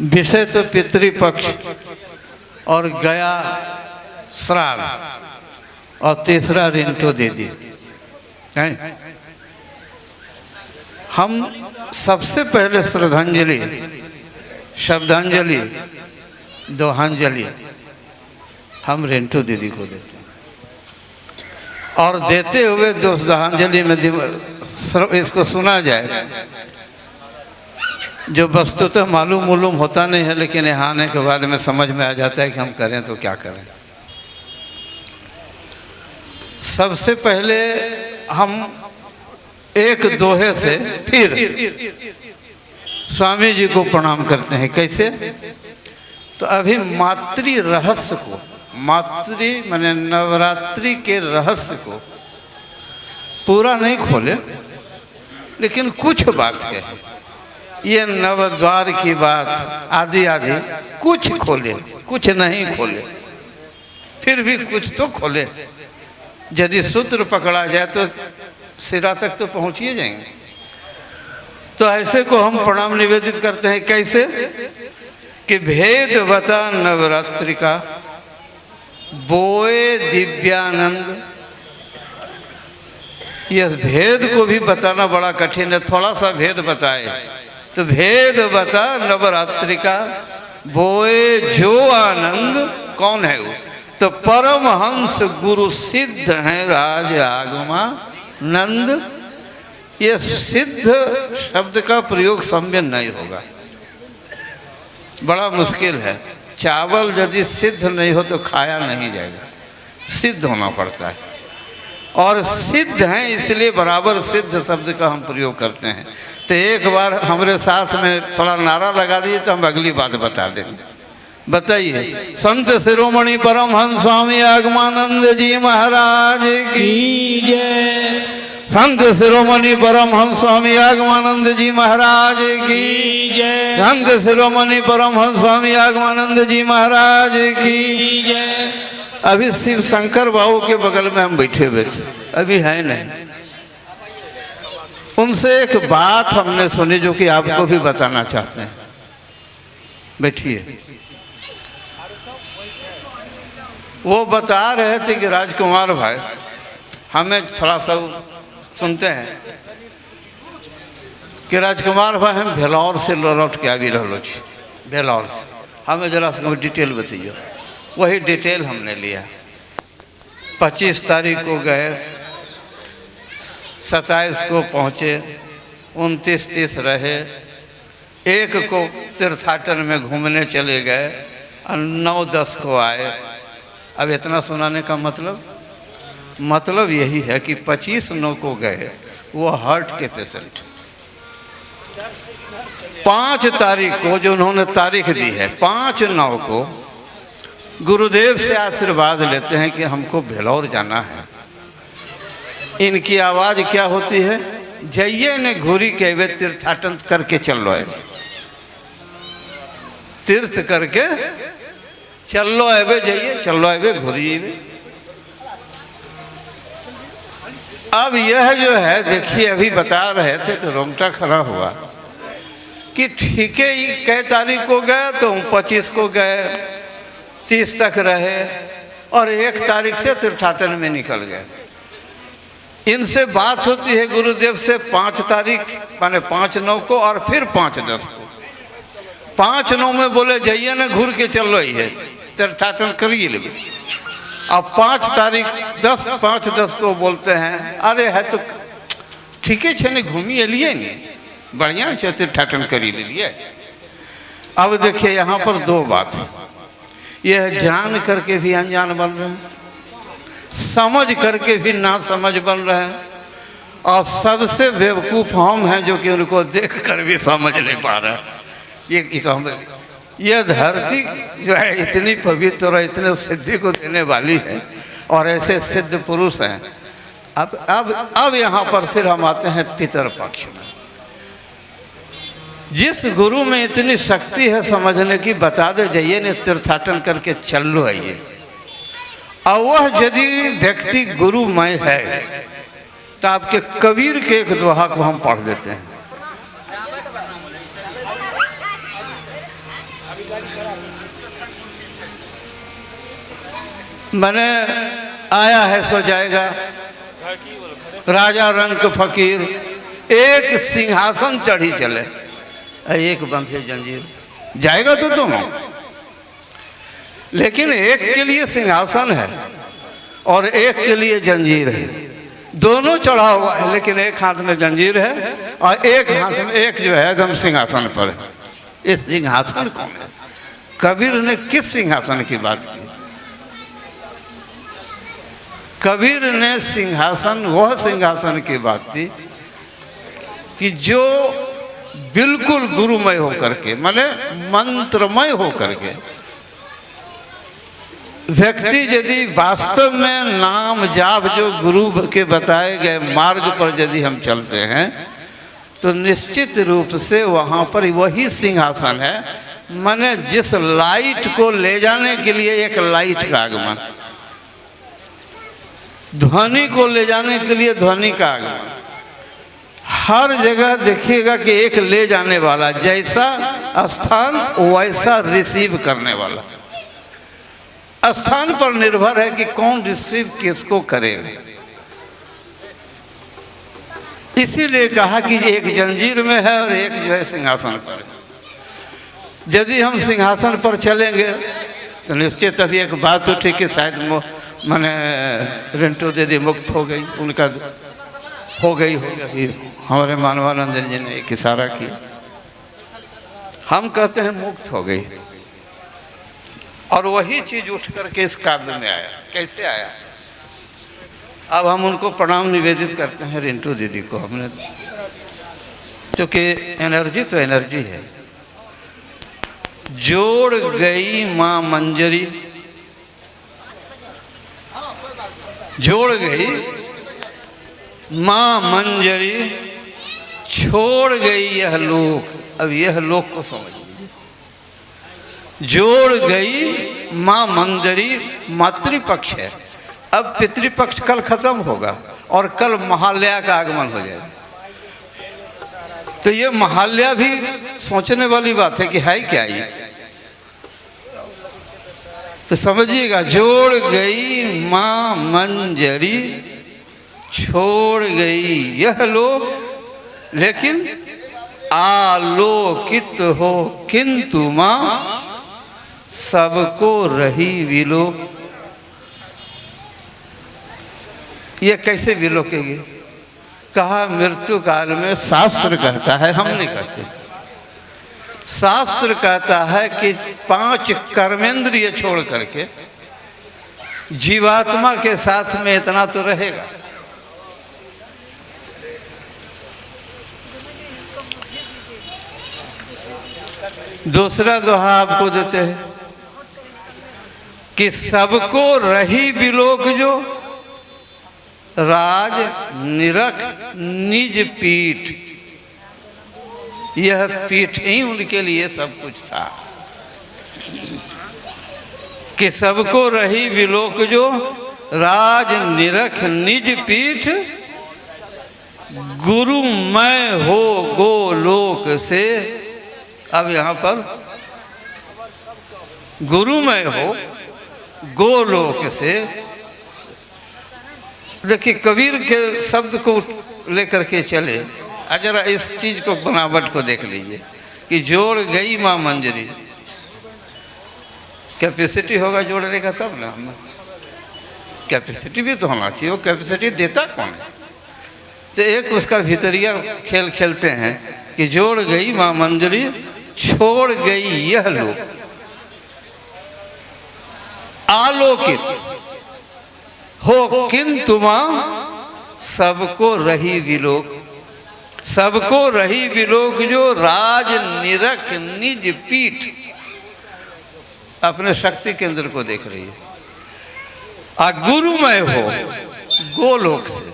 Speaker 9: विषय तो पितृपक्ष और गया श्राद्ध और तीसरा रिंटू दीदी हैं। हम सबसे पहले श्रद्धांजलि, शब्दांजलि, दोहांजलि हम रिंटू दीदी को देते हैं और देते हुए दोहांजलि में इसको सुना जाए जो वस्तुतः मालूम होता नहीं है, लेकिन यहाँ आने के बाद में समझ में आ जाता है कि हम करें तो क्या करें। सबसे पहले हम एक दोहे से फिर स्वामी जी को प्रणाम करते हैं। कैसे? तो अभी मातृ रहस्य को, मातृ माने नवरात्रि के रहस्य को पूरा नहीं खोले, लेकिन कुछ बात कहे। ये नवद्वार की बात आदि आदि कुछ खोले, कुछ नहीं खोले, फिर भी कुछ तो खोले। यदि सूत्र पकड़ा जाए तो सिरा तक तो पहुँच ही जाएंगे। तो ऐसे को हम प्रणाम निवेदित करते हैं। कैसे? कि भेद बता नवरात्रि का, बोए दिव्यानंद। यह भेद को भी बताना बड़ा कठिन है, थोड़ा सा भेद बताए तो भेद बता नवरात्रि का, बोए जो आनंद। कौन है वो? तो परमहंस गुरु सिद्ध हैं राज आगमा नंद। ये सिद्ध शब्द का प्रयोग सम्य नहीं होगा, बड़ा मुश्किल है। चावल यदि सिद्ध नहीं हो तो खाया नहीं जाएगा, सिद्ध होना पड़ता है। और सिद्ध हैं इसलिए बराबर सिद्ध शब्द का हम प्रयोग करते हैं। तो एक बार हमारे साथ में थोड़ा नारा लगा दीजिए तो हम अगली बात बता देंगे। बताइए। संत शिरोमणि परमहंस स्वामी आगमानंद जी महाराज की जय। संत शिरोमणि परमहंस स्वामी आगमानंद जी महाराज की
Speaker 7: जय।
Speaker 9: संत शिरोमणि परमहंस स्वामी आगमानंद जी महाराज की
Speaker 7: जय।
Speaker 9: अभी शिव शंकर बाबू के बगल में हम बैठे हुए थे, अभी है नहीं। उनसे एक बात हमने सुनी जो कि आपको भी बताना चाहते हैं। बैठिए। वो बता रहे थे कि राजकुमार भाई, हमें थोड़ा सा सुनते हैं कि राजकुमार भाई हम भेलौर से लौट के आ भी रहो छी, भेलौर से हमें जरा सा डिटेल बताइए। वही डिटेल हमने लिया। 25 तारीख को गए, 27 को पहुँचे, 29-30 रहे, 1 को तीर्थाटन में घूमने चले गए और 9-10 को आए। अब इतना सुनाने का मतलब यही है कि 25/9 को गए, वो हार्ट के पेशेंट। 5 तारीख को जो उन्होंने तारीख दी है, 5/9 को गुरुदेव से आशीर्वाद लेते हैं कि हमको भेलौर जाना है। इनकी आवाज़ क्या होती है? जइए ने घूरी के वे तीर्थाटन करके चल लो है, तीर्थ करके चल लो है, जाइए चल लो है घूरी। अब यह जो है देखिए, अभी बता रहे थे तो रोंगटा खड़ा हुआ कि ठीक है, ये कई तारीख को गए तो 25 को गए, 30 तक रहे और 1 तारीख से तीर्थाटन में निकल गए। इनसे बात होती है गुरुदेव से 5 तारीख माने 5/9 को और फिर 5/10 को। 5/9 में बोले जाइए ना घूर के चल रही है, तीर्थाटन करिए लेंगे। अब 5 तारीख 5/10 को बोलते हैं अरे है तो ठीक है छे घूमिए लिए नहीं, बढ़िया से तीर्थाटन करी ले लिए। अब देखिए यहाँ पर 2 बात, यह जान करके भी अनजान बन रहे हैं, समझ करके भी ना समझ बन रहे हैं, और सबसे बेवकूफ़ हम हैं जो कि उनको देख कर भी समझ नहीं पा रहे हैं। ये धरती जो है इतनी पवित्र और इतने सिद्धि को देने वाली है और ऐसे सिद्ध पुरुष हैं। अब यहाँ पर फिर हम आते हैं पितर पक्ष में। जिस गुरु में इतनी शक्ति है समझने की, बता दे जाइए ने तीर्थाटन करके चल लो आइए, और वह यदि व्यक्ति गुरुमय है तो आपके कबीर के एक दोहा को हम पढ़ देते हैं। मैंने आया है सो जाएगा, राजा रंग फकीर, एक सिंहासन चढ़ी चले, एक बंधे जंजीर, जाएगा तो तुम, लेकिन एक के लिए सिंहासन है और एक के लिए जंजीर है, दोनों चढ़ा हुआ है, लेकिन एक हाथ में जंजीर है और एक हाथ में एक जो है एकदम सिंहासन पर है। ये सिंहासन कौन है? कबीर ने किस सिंहासन की बात की? कबीर ने सिंहासन, वह सिंहासन की बात थी कि जो बिल्कुल गुरुमय होकर के, माने मंत्रमय होकर के, व्यक्ति यदि वास्तव में नाम जाप जो गुरु के बताए गए मार्ग पर यदि हम चलते हैं तो निश्चित रूप से वहाँ पर वही सिंहासन है। माने जिस लाइट को ले जाने के लिए एक लाइट का आगमन, ध्वनि को ले जाने के लिए ध्वनि का आगमन, हर जगह देखिएगा कि एक ले जाने वाला, जैसा स्थान वैसा रिसीव करने वाला। स्थान पर निर्भर है कि कौन रिसीव किसको करेगा। इसीलिए कहा कि एक जंजीर में है और एक जो है सिंहासन पर है। यदि हम सिंहासन पर चलेंगे तो निश्चित अभी एक बात उठी कि शायद मैंने रिंटू दीदी मुक्त हो गई, उनका हो गई अभी हमारे मानवानंद जी ने एक इशारा किया, हम कहते हैं मुक्त हो गई। और वही चीज़ उठ करके इस काव्य में आया। कैसे आया? अब हम उनको प्रणाम निवेदित करते हैं, रिंटू दीदी को हमने, क्योंकि एनर्जी तो एनर्जी है। जोड़ गई माँ मंजरी, जोड़ गई माँ मंजरी छोड़ गई यह लोक। अब यह लोक को समझ लीजिए। जोड़ गई माँ मंजरी, मातृपक्ष है। अब पितृपक्ष कल खत्म होगा और कल महालया का आगमन हो जाएगा। तो ये महालया भी सोचने वाली बात है कि है क्या ये। तो समझिएगा, जोड़ गई माँ मंजरी छोड़ गई यह लोक, लेकिन आलोकित हो किंतु माँ सबको रही विलोक। ये कैसे विलोकेगी? कहा मृत्यु काल में शास्त्र कहता है, हम नहीं कहते। शास्त्र कहता है कि 5 कर्मेंद्रिय छोड़ करके जीवात्मा के साथ में इतना तो रहेगा। दूसरा दोहा आपको देते हैं कि सबको रही विलोक जो राज निरख निज पीठ। यह पीठ ही उनके लिए सब कुछ था कि सबको रही विलोक जो राज निरख निज पीठ। गुरु मैं हो गोलोक से। अब यहाँ पर गुरुमय हो गोलोक से। देखिए कबीर के शब्द को लेकर के चले, जरा इस चीज को बनावट को देख लीजिए कि जोड़ गई माँ मंजरी। कैपेसिटी होगा जोड़ने का तब ना, कैपेसिटी भी तो होना चाहिए। वो कैपेसिटी देता कौन है? तो एक उसका भीतरिया खेल खेलते हैं कि जोड़ गई माँ मंजरी छोड़ गई यह लोक आलोकित हो किंतु माँ सबको रही विलोक। सबको रही विलोक जो राज निरख निज पीठ। अपने शक्ति केंद्र को देख रही है। गुरुमय हो गोलोक से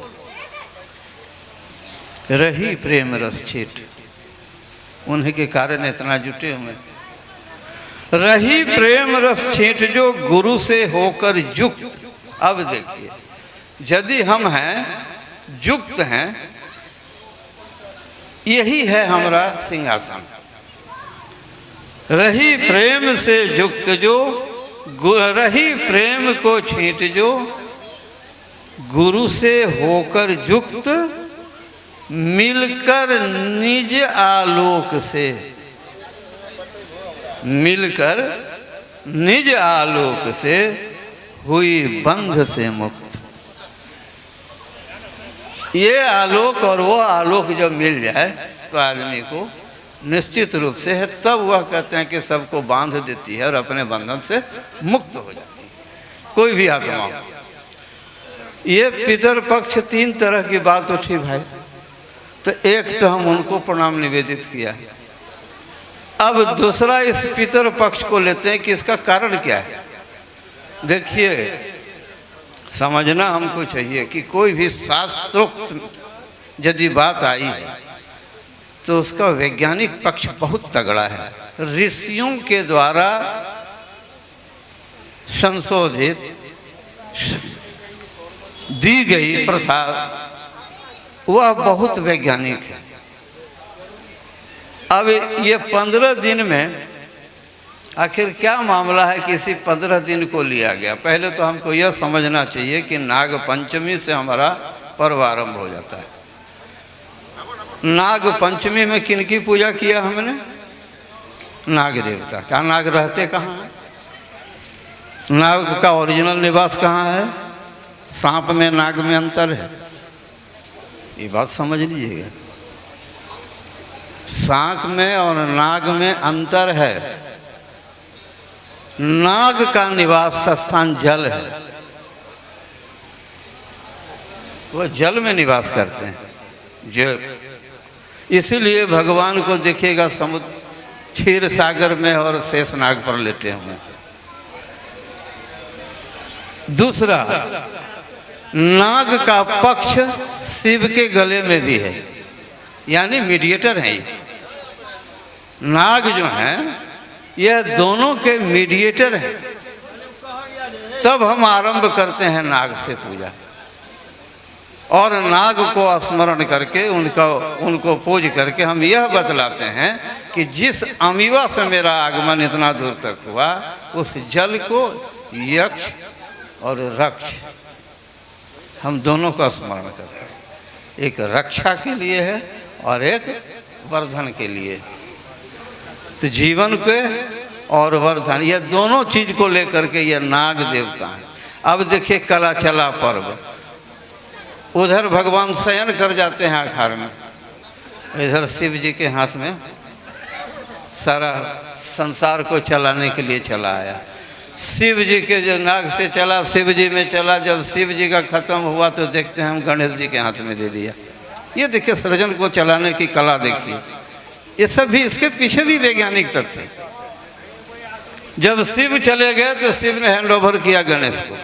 Speaker 9: रही प्रेम रस छीट। उन्हीं के कारण इतना जुटे हुए। रही प्रेम रस छीट जो गुरु से होकर युक्त। अब देखिए, यदि हम हैं युक्त हैं, यही है हमारा सिंहासन। रही प्रेम से युक्त जो रही प्रेम को छींट जो गुरु से होकर युक्त मिलकर निज आलोक से। मिलकर निज आलोक से हुई बंध से मुक्त। ये आलोक और वो आलोक जब मिल जाए तो आदमी को निश्चित रूप से है, तब वह कहते हैं कि सबको बांध देती है और अपने बंधन से मुक्त हो जाती है कोई भी आत्मा। ये पितर पक्ष 3 तरह की बात उठी भाई। तो एक तो हम उनको प्रणाम निवेदित किया। अब दूसरा इस पितर पक्ष को लेते हैं कि इसका कारण क्या है। देखिए, समझना हमको चाहिए कि कोई भी शास्त्रोक्त यदि बात आई है तो उसका वैज्ञानिक पक्ष बहुत तगड़ा है। ऋषियों के द्वारा संशोधित दी गई प्रथा वह बहुत वैज्ञानिक है। अब ये 15 दिन में आखिर क्या मामला है कि इसी 15 दिन को लिया गया। पहले तो हमको यह समझना चाहिए कि नाग पंचमी से हमारा पर्व आरंभ हो जाता है। नाग पंचमी में किनकी पूजा किया हमने? नाग देवता। क्या नाग रहते कहाँ हैं? नाग का ओरिजिनल निवास कहाँ है? सांप में नाग में अंतर है, ये बात समझ लीजिएगा। सांप में और नाग में अंतर है। नाग का निवास स्थान जल है, वो जल में निवास करते हैं। जो इसीलिए भगवान को देखिएगा समुद्र क्षीर सागर में और शेषनाग पर लेटे हुए। दूसरा, नाग का पक्ष शिव के गले में भी है, यानी मीडिएटर है ये। नाग जो हैं यह दोनों के मीडिएटर हैं। तब हम आरंभ करते हैं नाग से पूजा, और नाग को स्मरण करके उनको पूज करके हम यह बतलाते हैं कि जिस अमीवा से मेरा आगमन इतना दूर तक हुआ, उस जल को यक्ष और रक्ष हम दोनों का स्मरण करते हैं। एक रक्षा के लिए है और एक वर्धन के लिए। तो जीवन के और वर्धन, यह दोनों चीज को लेकर के यह नाग देवता है। अब देखिए कला चला पर्व, उधर भगवान शयन कर जाते हैं आखार में, इधर शिव जी के हाथ में सारा संसार को चलाने के लिए चला आया। शिव जी के जो नाग से चला, शिव जी में चला, जब शिव जी का खत्म हुआ तो देखते हैं हम गणेश जी के हाथ में दे दिया। ये देखिए सृजन को चलाने की कला देखिए, ये सब भी इसके पीछे भी वैज्ञानिक तथ्य है। जब शिव चले गए तो शिव ने हैंड ओवर किया गणेश को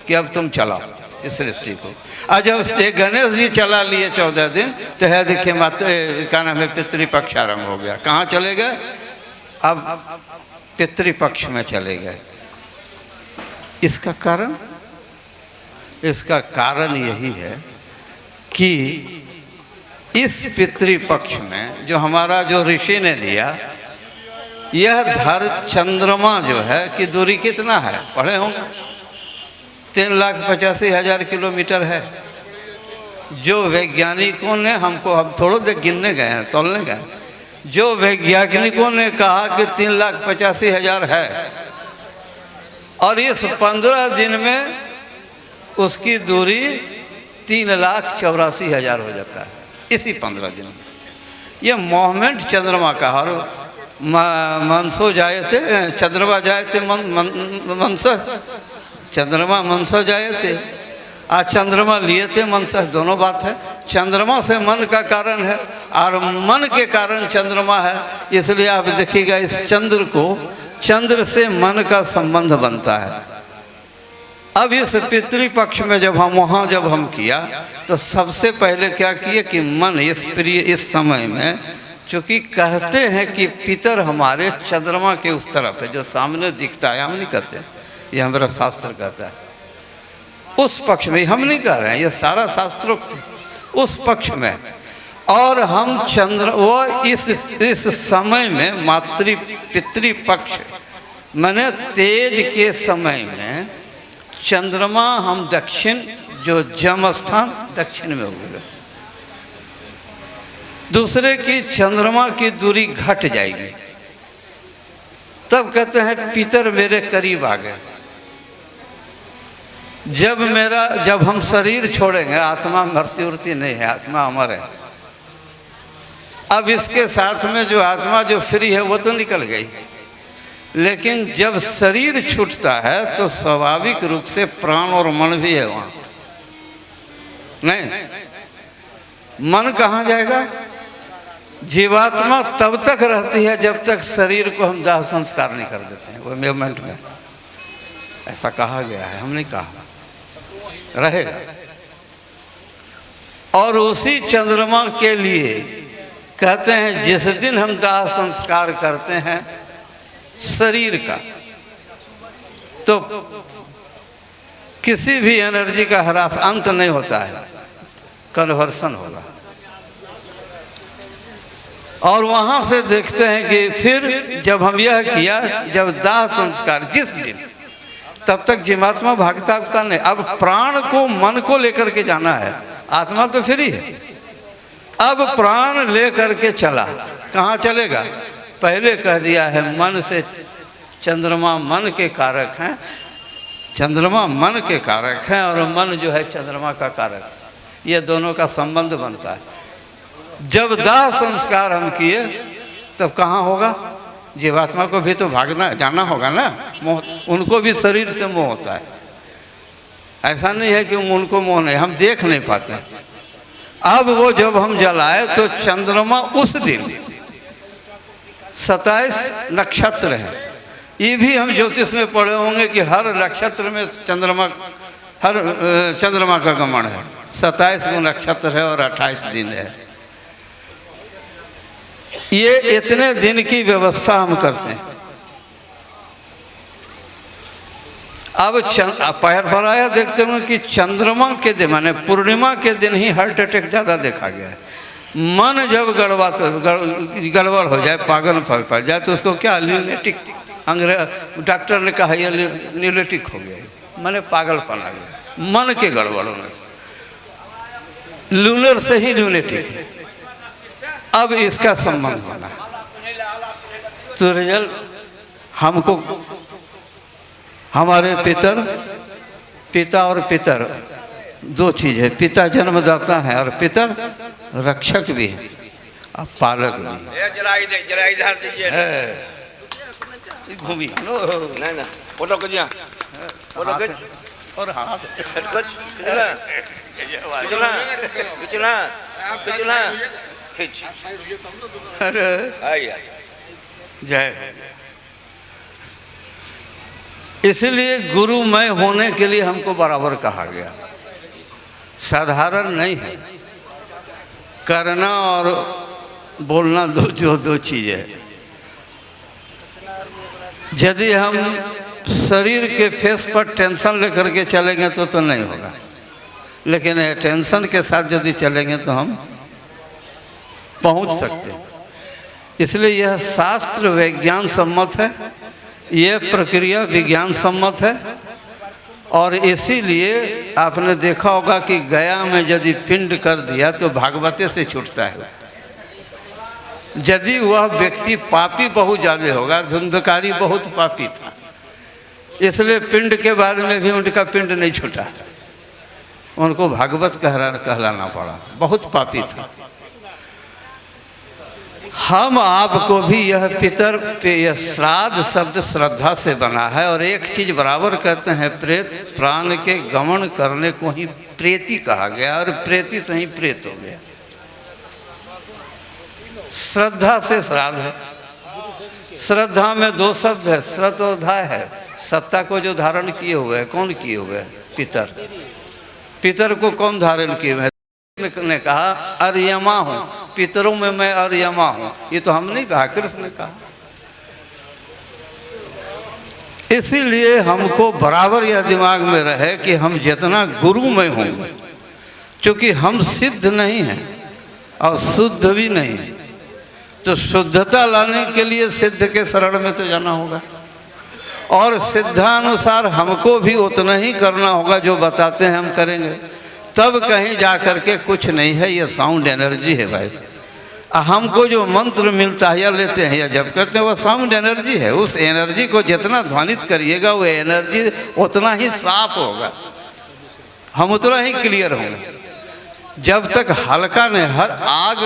Speaker 9: कि अब तुम चलाओ इस सृष्टि को। और जब गणेश जी चला लिए 14 दिन तो है देखिए माता क्या नाम है, पितृपक्ष आरंभ हो गया। कहाँ चले गए? अब पितृपक्ष में चले गए। इसका कारण यही है कि इस पितृपक्ष में जो हमारा जो ऋषि ने दिया, यह चंद्रमा जो है कि दूरी कितना है, पढ़े होंगे, 3,85,000 किलोमीटर है। जो वैज्ञानिकों ने हमको, हम थोड़ा देर गिनने गए हैं, तोलने गए, जो वैज्ञानिकों ने कहा कि 3,85,000 है, और इस 15 दिन में उसकी दूरी 3,84,000 हो जाता है, इसी 15 दिन में। यह मोहमेंट चंद्रमा का, और मनसो जाए थे चंद्रमा जाए थे मनस, चंद्रमा मनसा जाए थे, आज चंद्रमा लिए थे मनसा, दोनों बात है। चंद्रमा से मन का कारण है और मन के कारण चंद्रमा है, इसलिए आप देखिएगा इस चंद्र को, चंद्र से मन का संबंध बनता है। अब इस पितृपक्ष में जब हम किया तो सबसे पहले क्या किए कि मन इस समय में, चूँकि कहते हैं कि पितर हमारे चंद्रमा के उस तरफ है जो सामने दिखता है, हम नहीं कहते, ये हमारा शास्त्र कहता है, उस पक्ष में, हम नहीं कह रहे हैं, ये सारा शास्त्रोक्त उस पक्ष में। और हम वो इस समय में पितृपक्ष मैंने तेज के समय में चंद्रमा हम दक्षिण, जो जम स्थान दक्षिण में हो गए, दूसरे की चंद्रमा की दूरी घट जाएगी, तब कहते हैं पितर मेरे करीब आ गए। जब हम शरीर छोड़ेंगे, आत्मा मरती उड़ती नहीं है, आत्मा अमर है। अब इसके साथ में जो आत्मा जो फ्री है वो तो निकल गई, लेकिन जब शरीर छूटता है तो स्वाभाविक रूप से प्राण और मन भी है वहाँ, नहीं? मन कहाँ जाएगा? जीवात्मा तब तक रहती है जब तक शरीर को हम दाह संस्कार नहीं कर देते हैं, वो मूवमेंट में ऐसा कहा गया है, हमने कहा रहेगा। और उसी चंद्रमा के लिए कहते हैं जिस दिन हम दाह संस्कार करते हैं शरीर का, तो किसी भी एनर्जी का ह्रास अंत नहीं होता है, कन्वर्सन होगा। और वहाँ से देखते हैं कि फिर जब हम यह किया, जब दाह संस्कार जिस दिन, तब तक जीवात्मा भागता नहीं। अब प्राण को मन को लेकर के जाना है, आत्मा तो फ्री है। अब प्राण लेकर के चला, कहाँ चलेगा? पहले कह दिया है मन से, चंद्रमा मन के कारक हैं, चंद्रमा मन के कारक हैं और मन जो है चंद्रमा का कारक, ये दोनों का संबंध बनता है। जब दाह संस्कार हम किए तब कहाँ होगा? जीवात्मा को भी तो भागना जाना होगा ना, मोह, उनको भी शरीर से मोह होता है। ऐसा नहीं है कि उनको मोह नहीं, हम देख नहीं पाते। अब वो जब हम जलाए तो चंद्रमा उस दिन 27 नक्षत्र हैं, ये भी हम ज्योतिष में पढ़े होंगे कि हर नक्षत्र में चंद्रमा हर चंद्रमा का गमन है, 27 को नक्षत्र है और 28 दिन है। ये इतने दिन की व्यवस्था हम करते हैं। अब पैर पर आया देखते हैं कि चंद्रमा के दिन माने पूर्णिमा के दिन ही हार्ट अटैक ज़्यादा देखा गया है। मन जब गड़बड़ हो जाए, पागल पड़ जाए तो उसको क्या ल्यूनेटिक, अंग्रेज डॉक्टर ने कहा ये ल्यूनेटिक हो गया, माने पागलपन आ गया, मन के गड़बड़ होने से। लूनर से ही ल्यूनेटिक है। अब इसका संबंध बना तो रिजल्ट हमको हमारे पिता और पितर दो चीज़ है। पिता जन्मदाता है और पितर रक्षक भी है और पालक भी है। घूमी और हाथ जय। इसलिए गुरुमय होने के लिए हमको बराबर कहा गया, साधारण नहीं है। करना और बोलना दो चीज़ है। यदि हम शरीर के फेस पर टेंशन लेकर के चलेंगे तो नहीं होगा, लेकिन टेंशन के साथ यदि चलेंगे तो हम पहुंच सकते हैं। इसलिए यह शास्त्र विज्ञान सम्मत है, यह प्रक्रिया विज्ञान सम्मत है। और इसीलिए आपने देखा होगा कि गया में यदि पिंड कर दिया तो भागवते से छूटता है। यदि वह व्यक्ति पापी बहुत ज़्यादा होगा, धुंधकारी बहुत पापी था, इसलिए पिंड के बाद में भी उनका पिंड नहीं छूटा, उनको भागवत कहलाना पड़ा, बहुत पापी था। हम आपको भी यह पितर पे यह श्राद्ध शब्द श्रद्धा से बना है। और एक चीज़ बराबर कहते हैं, प्रेत प्राण के गमन करने को ही प्रेती कहा गया और प्रेती से ही प्रेत हो गया। श्रद्धा से श्राद्ध है। श्रद्धा में दो शब्द है, श्रद्ध और धाय है। सत्ता को जो धारण किए हुए है, कौन किए हुए है? पितर। पितर को कौन धारण किए हुए है? ने कहा अर्यमा हूँ, पितरों में मैं अर्यमा हूँ। ये तो हम नहीं कहा, कृष्ण ने कहा। इसीलिए हमको बराबर यह दिमाग में रहे कि हम जितना गुरुमय होंगे, क्योंकि हम सिद्ध नहीं हैं और शुद्ध भी नहीं है, तो शुद्धता लाने के लिए सिद्ध के शरण में तो जाना होगा। और सिद्धानुसार हमको भी उतना ही करना होगा जो बताते हैं हम करेंगे, तब कहीं जा कर के कुछ नहीं है। ये साउंड एनर्जी है भाई। हमको जो मंत्र मिलता है या लेते हैं या जब करते हैं, वो साउंड एनर्जी है। उस एनर्जी को जितना ध्वनित करिएगा वो एनर्जी उतना ही साफ होगा, हम उतना ही क्लियर होंगे। जब तक हल्का नहीं, हर आग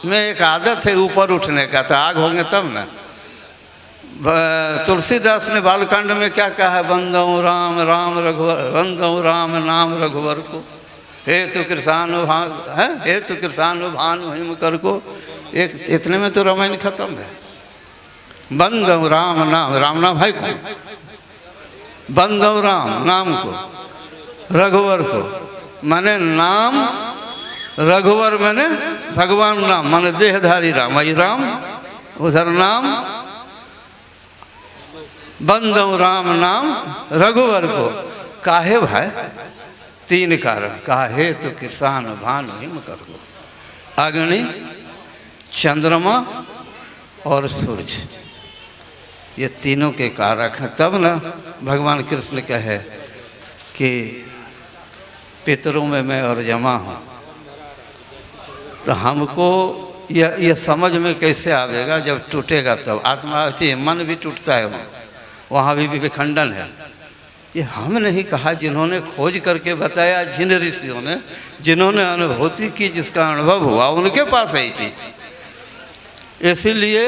Speaker 9: में एक आदत है ऊपर उठने का, तो आग होंगे तब ना। तुलसीदास ने बालकांड में क्या कहा है? बंदो राम राम रघुवर, बंदो राम नाम रघुवर को, हे तो कृषानु है, हे तो कृषानु भानु हिम कर को। एक इतने में तो रामायण खत्म है। बंदो राम नाम, राम नाम है कौन? बंदो राम नाम को, रघुवर को, माने नाम रघुवर माने भगवान राम, माने देहधारी राम, आई राम उधर नाम। बंदो राम नाम रघुवर को, काहे भाई? तीन कारण कहा, हे तो कृषान भानु हिम कर को, अग्नि, चंद्रमा और सूर्य, ये तीनों के कारक हैं। तब ना भगवान कृष्ण कहे कि पितरों में मैं और जमा हूँ। तो हमको यह समझ में कैसे आवेगा? जब टूटेगा तब। आत्मा अच्छी, मन भी टूटता है, वहाँ भी विखंडन है। ये हम नहीं कहा, जिन्होंने खोज करके बताया, जिन ऋषियों ने, जिन्होंने अनुभूति की, जिसका अनुभव हुआ, उनके पास है थी। इसीलिए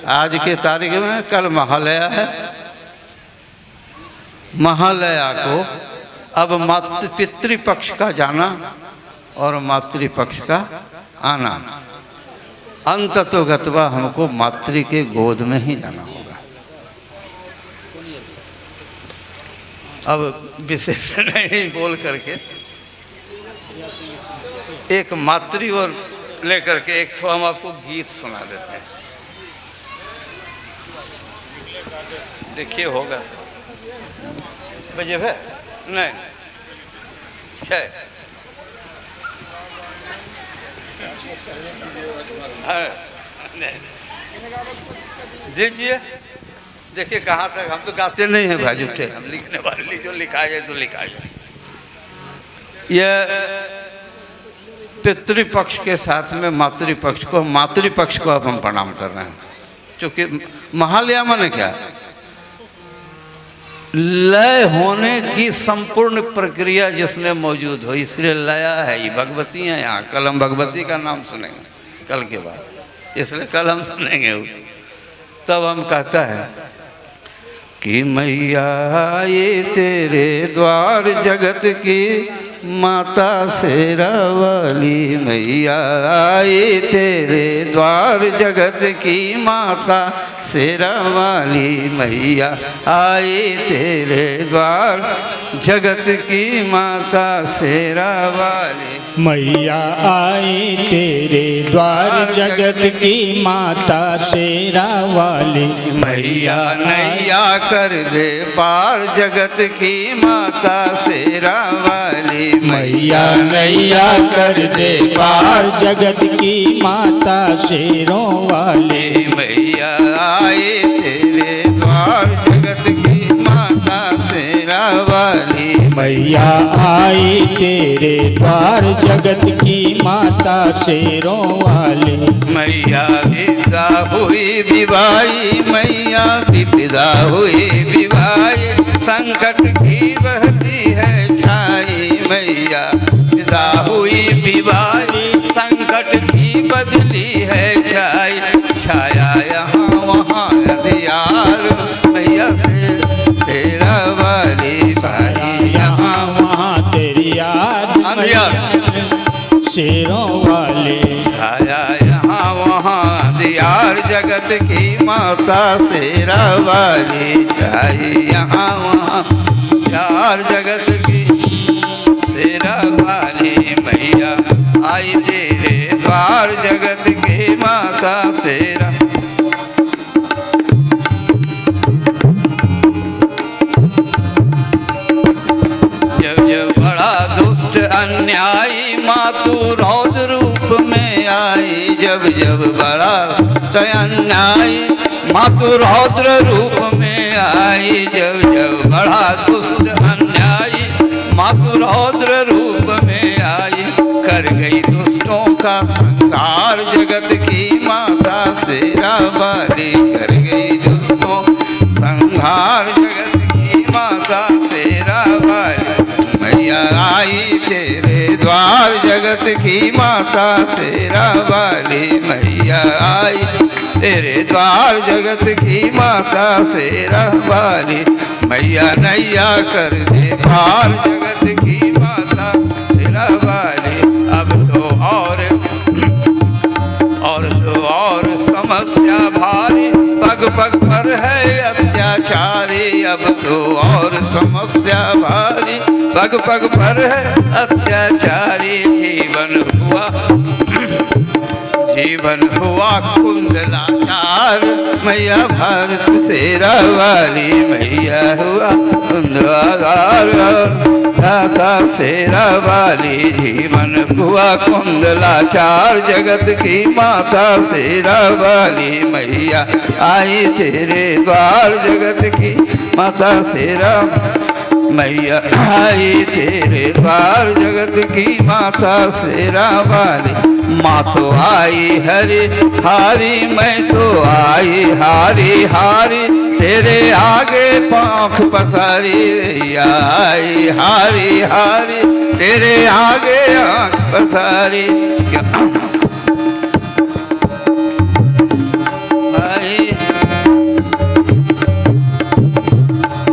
Speaker 9: आज के तारीख में कल महालया है। महालया को अब पितृपक्ष का जाना और मातृपक्ष का आना, अंततोगत्वा हमको मातृ के गोद में ही जाना होगा। अब विशेष नहीं बोल करके एक मातृ और लेकर के एक ठो हम आपको गीत सुना देते हैं। देखिए होगा बजे है नहीं है दीजिए। देखिए कहाँ तक हम तो गाते नहीं हैं भाई उठे, हम लिखने वाले जो लिखा जाए तो लिखा जाए। यह पितृपक्ष के साथ में मातृपक्ष को अब हम प्रणाम कर रहे हैं, क्योंकि महालया माने क्या, लय होने की संपूर्ण प्रक्रिया जिसमें मौजूद हो, इसलिए लया है। ये भगवती है यहाँ, कल हम भगवती का नाम सुनेंगे कल के बाद, इसलिए कल हम सुनेंगे। तब हम कहता है कि मैया ये तेरे द्वार जगत की माता शेरा वाली, मैया ये तेरे द्वार जगत की माता शेरा वाली, मैया आए तेरे द्वार जगत की माता शेरा वाली,
Speaker 7: मैया आई तेरे द्वार जगत की माता शेरा वाली,
Speaker 9: मैया नैया कर दे पार जगत की माता शेरा वाली,
Speaker 7: मैया नैया कर दे पार जगत की माता शेरों वाली,
Speaker 9: मैया आए तेरे द्वार जगत की माता शेरा वाली,
Speaker 7: मैया आई तेरे द्वार जगत की माता शेरों वाली,
Speaker 9: मैया विदा हुई विवाही, मैया विदा हुई विवाही, संकट की बहती है छाई, मैया विदा हुई विवाही, संकट की बदली है छाई, छाया यहाँ वहाँ अंधियार, मैया शेरा वाली, साई यहाँ
Speaker 7: वहाँ तेरी याद शेरों वाले,
Speaker 9: छाया यहाँ वहाँ दियार जगत की माता शेरा वाली, छाई यहाँ वहाँ यार जगत की शेरा वाली, मैया आई तेरे द्वार जगत की माता शेरा। जब जब बड़ा दुष्ट अन्यायी मातु रौद्र रूप में आई, जब जब बड़ा अन्यायी मातु रौद्र रूप में आई, जब जब बड़ा दुष्ट अन्यायी मातु रौद्र रूप में आई, कर गई दुष्टों का संहार जगत की माता शेरा वाली, कर गई दुष्टों संहार जगत की माता शेरा वाली, मैया आई तेरे द्वार जगत की माता शेरा वाली, मैया आई तेरे द्वार जगत की माता शेरा वाली, मैया नैया कर दे पार जगत की माता शेरा वाली। अब तो और समस्या भारी, पग पग पर है अत्याचारी, अब तो और समस्या भारी, पग पग पर है अत्याचारी, जीवन हुआ कुंडलाचार, मैया भारत शेरा वाली, मैया हुआ कुंडलाचार, दाता शेरा वाली, जीवन हुआ कुंडलाचार जगत की माता शेरा वाली, मैया आई तेरे द्वार जगत की माता शेरा, मैया आई तेरे द्वार जगत की माता शेरा वाली, माँ तो आई हरी हारी, मैं तो आई हारी हारी, तेरे आगे पाँख पसारी, आई हारी हारी, तेरे आगे आँख पसारी,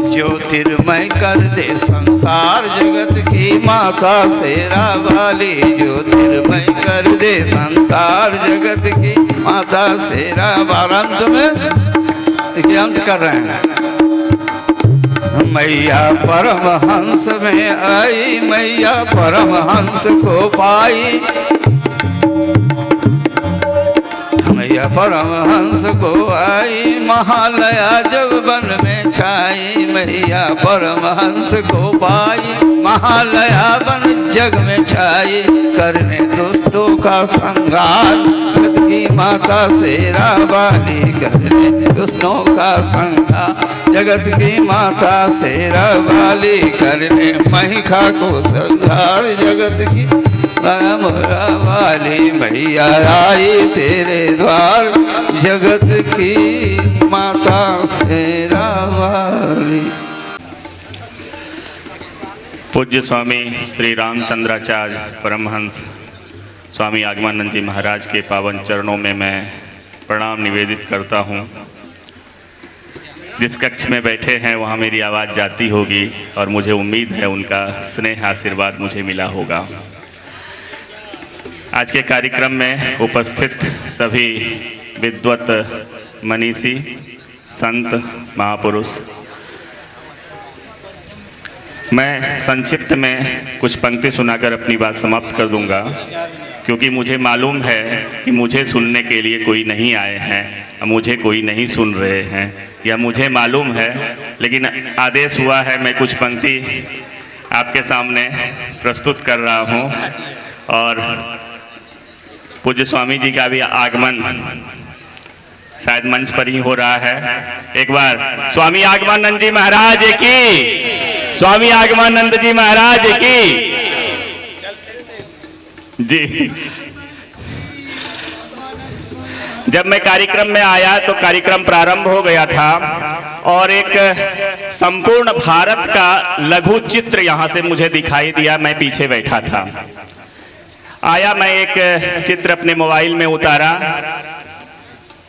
Speaker 9: ज्योतिर्मय कर दे संसार जगत की माता शेरा वाली, ज्योतिर्मय कर दे संसार जगत की माता शेरा वाली। अंत में अंत कर रहे हैं, मैया परमहंस में आई, मैया परमहंस को पाई, मैया परमहंस को आई, महालया जब वन में छाई, मैया परमहंस को पाई, महालया वन जग में छाई, करने दुष्टों का संहार, जगत की माता शेरा वाली, करने दुष्टों का संहार, जगत की माता शेरा वाली, करने महिषा को संहार, जगत की मोरा वाली, मैया आई तेरे द्वार, जगत की माता शेरा वाली।
Speaker 10: पूज्य स्वामी श्री रामचंद्राचार्य परमहंस स्वामी आगमानंद जी महाराज के पावन चरणों में मैं प्रणाम निवेदित करता हूँ। जिस कक्ष में बैठे हैं वहाँ मेरी आवाज़ जाती होगी और मुझे उम्मीद है उनका स्नेह आशीर्वाद मुझे मिला होगा। आज के कार्यक्रम में उपस्थित सभी विद्वत मनीषी संत महापुरुष, मैं संक्षिप्त में कुछ पंक्ति सुनाकर अपनी बात समाप्त कर दूंगा, क्योंकि मुझे मालूम है कि मुझे सुनने के लिए कोई नहीं आए हैं, मुझे कोई नहीं सुन रहे हैं, यह मुझे मालूम है, लेकिन आदेश हुआ है मैं कुछ पंक्ति आपके सामने प्रस्तुत कर रहा हूँ। और पूज्य स्वामी जी का भी आगमन शायद मंच पर ही हो रहा है। एक बार स्वामी आगमानंद जी महाराज की, स्वामी आगमानंद जी महाराज की जी। जब मैं कार्यक्रम में आया तो कार्यक्रम प्रारंभ हो गया था और एक संपूर्ण भारत का लघु चित्र यहाँ से मुझे दिखाई दिया। मैं पीछे बैठा था, आया, मैं एक चित्र अपने मोबाइल में उतारा,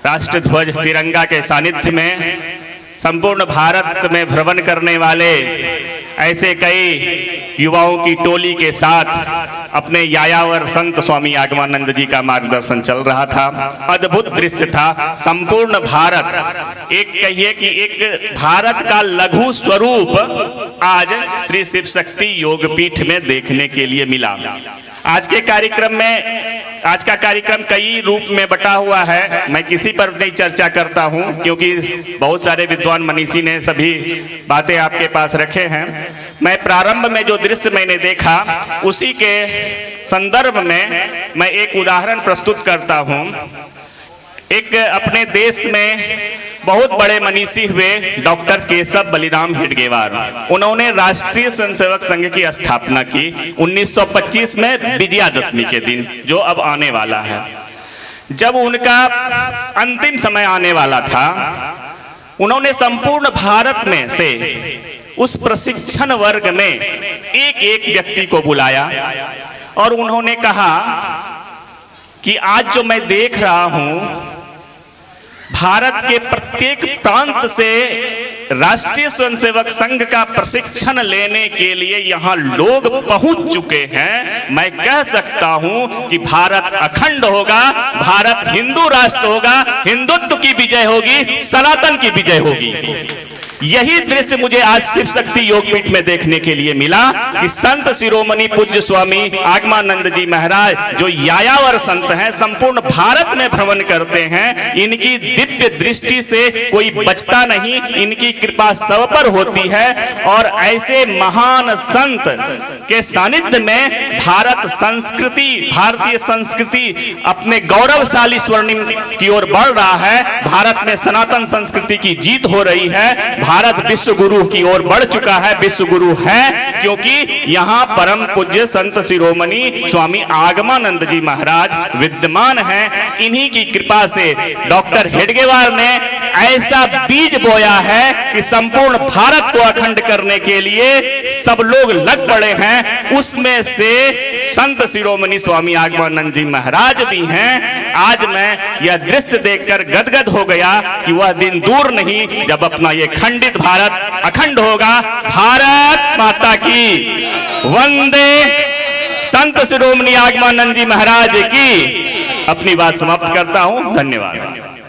Speaker 10: राष्ट्र ध्वज तिरंगा के सानिध्य में संपूर्ण भारत में भ्रमण करने वाले ऐसे कई युवाओं की टोली के साथ अपने यायावर संत स्वामी आगमानंद जी का मार्गदर्शन चल रहा था। अद्भुत दृश्य था। संपूर्ण भारत, एक कहिए कि एक भारत का लघु स्वरूप आज श्री शिव शक्ति योगपीठ में देखने के लिए मिला। आज के कार्यक्रम में, आज का कार्यक्रम कई रूप में बटा हुआ है, मैं किसी पर नहीं चर्चा करता हूं, क्योंकि बहुत सारे विद्वान मनीषी ने सभी बातें आपके पास रखे हैं। मैं प्रारंभ में जो दृश्य मैंने देखा उसी के संदर्भ में मैं एक उदाहरण प्रस्तुत करता हूं। एक अपने देश में बहुत बड़े मनीषी हुए डॉक्टर केशव बलिराम हेडगेवार, उन्होंने राष्ट्रीय स्वयंसेवक संघ की स्थापना की 1925 में विजयादशमी के दिन, जो अब आने वाला है। जब उनका अंतिम समय आने वाला था, उन्होंने संपूर्ण भारत में से उस प्रशिक्षण वर्ग में एक एक व्यक्ति को बुलाया और उन्होंने कहा कि आज जो मैं देख रहा हूं, भारत के प्रत्येक प्रांत से राष्ट्रीय स्वयंसेवक संघ का प्रशिक्षण लेने के लिए यहाँ लोग पहुंच चुके हैं। मैं कह सकता हूं कि भारत अखंड होगा, भारत हिंदू राष्ट्र होगा, हिंदुत्व की विजय होगी, सनातन की विजय होगी। यही दृश्य मुझे आज शिव शक्ति योगपीठ में देखने के लिए मिला कि संत शिरोमणि पूज्य स्वामी आगमानंद जी महाराज, जो यायावर संत हैं, संपूर्ण भारत में भ्रमण करते हैं, इनकी दिव्य दृष्टि से कोई बचता नहीं, इनकी कृपा सब पर होती है। और ऐसे महान संत के सानिध्य में भारत संस्कृति, भारतीय संस्कृति अपने गौरवशाली स्वर्णिम की ओर बढ़ रहा है। भारत में सनातन संस्कृति की जीत हो रही है। भारत विश्व गुरु की ओर बढ़ चुका है, विश्व गुरु है, क्योंकि यहाँ परम पूज्य संत शिरोमणि स्वामी आगमानंद जी महाराज विद्यमान हैं। इन्हीं की कृपा से डॉक्टर हेडगेवार ने ऐसा बीज बोया है कि संपूर्ण भारत को अखंड करने के लिए सब लोग लग पड़े हैं। उसमें से संत शिरोमणि स्वामी आगमानंद जी महाराज भी हैं। आज मैं यह दृश्य देखकर गदगद हो गया कि वह दिन दूर नहीं जब अपना ये खंडित भारत अखंड होगा। भारत माता की वंदे। संत शिरोमणि आगमानंद जी महाराज की अपनी बात समाप्त करता हूं। धन्यवाद।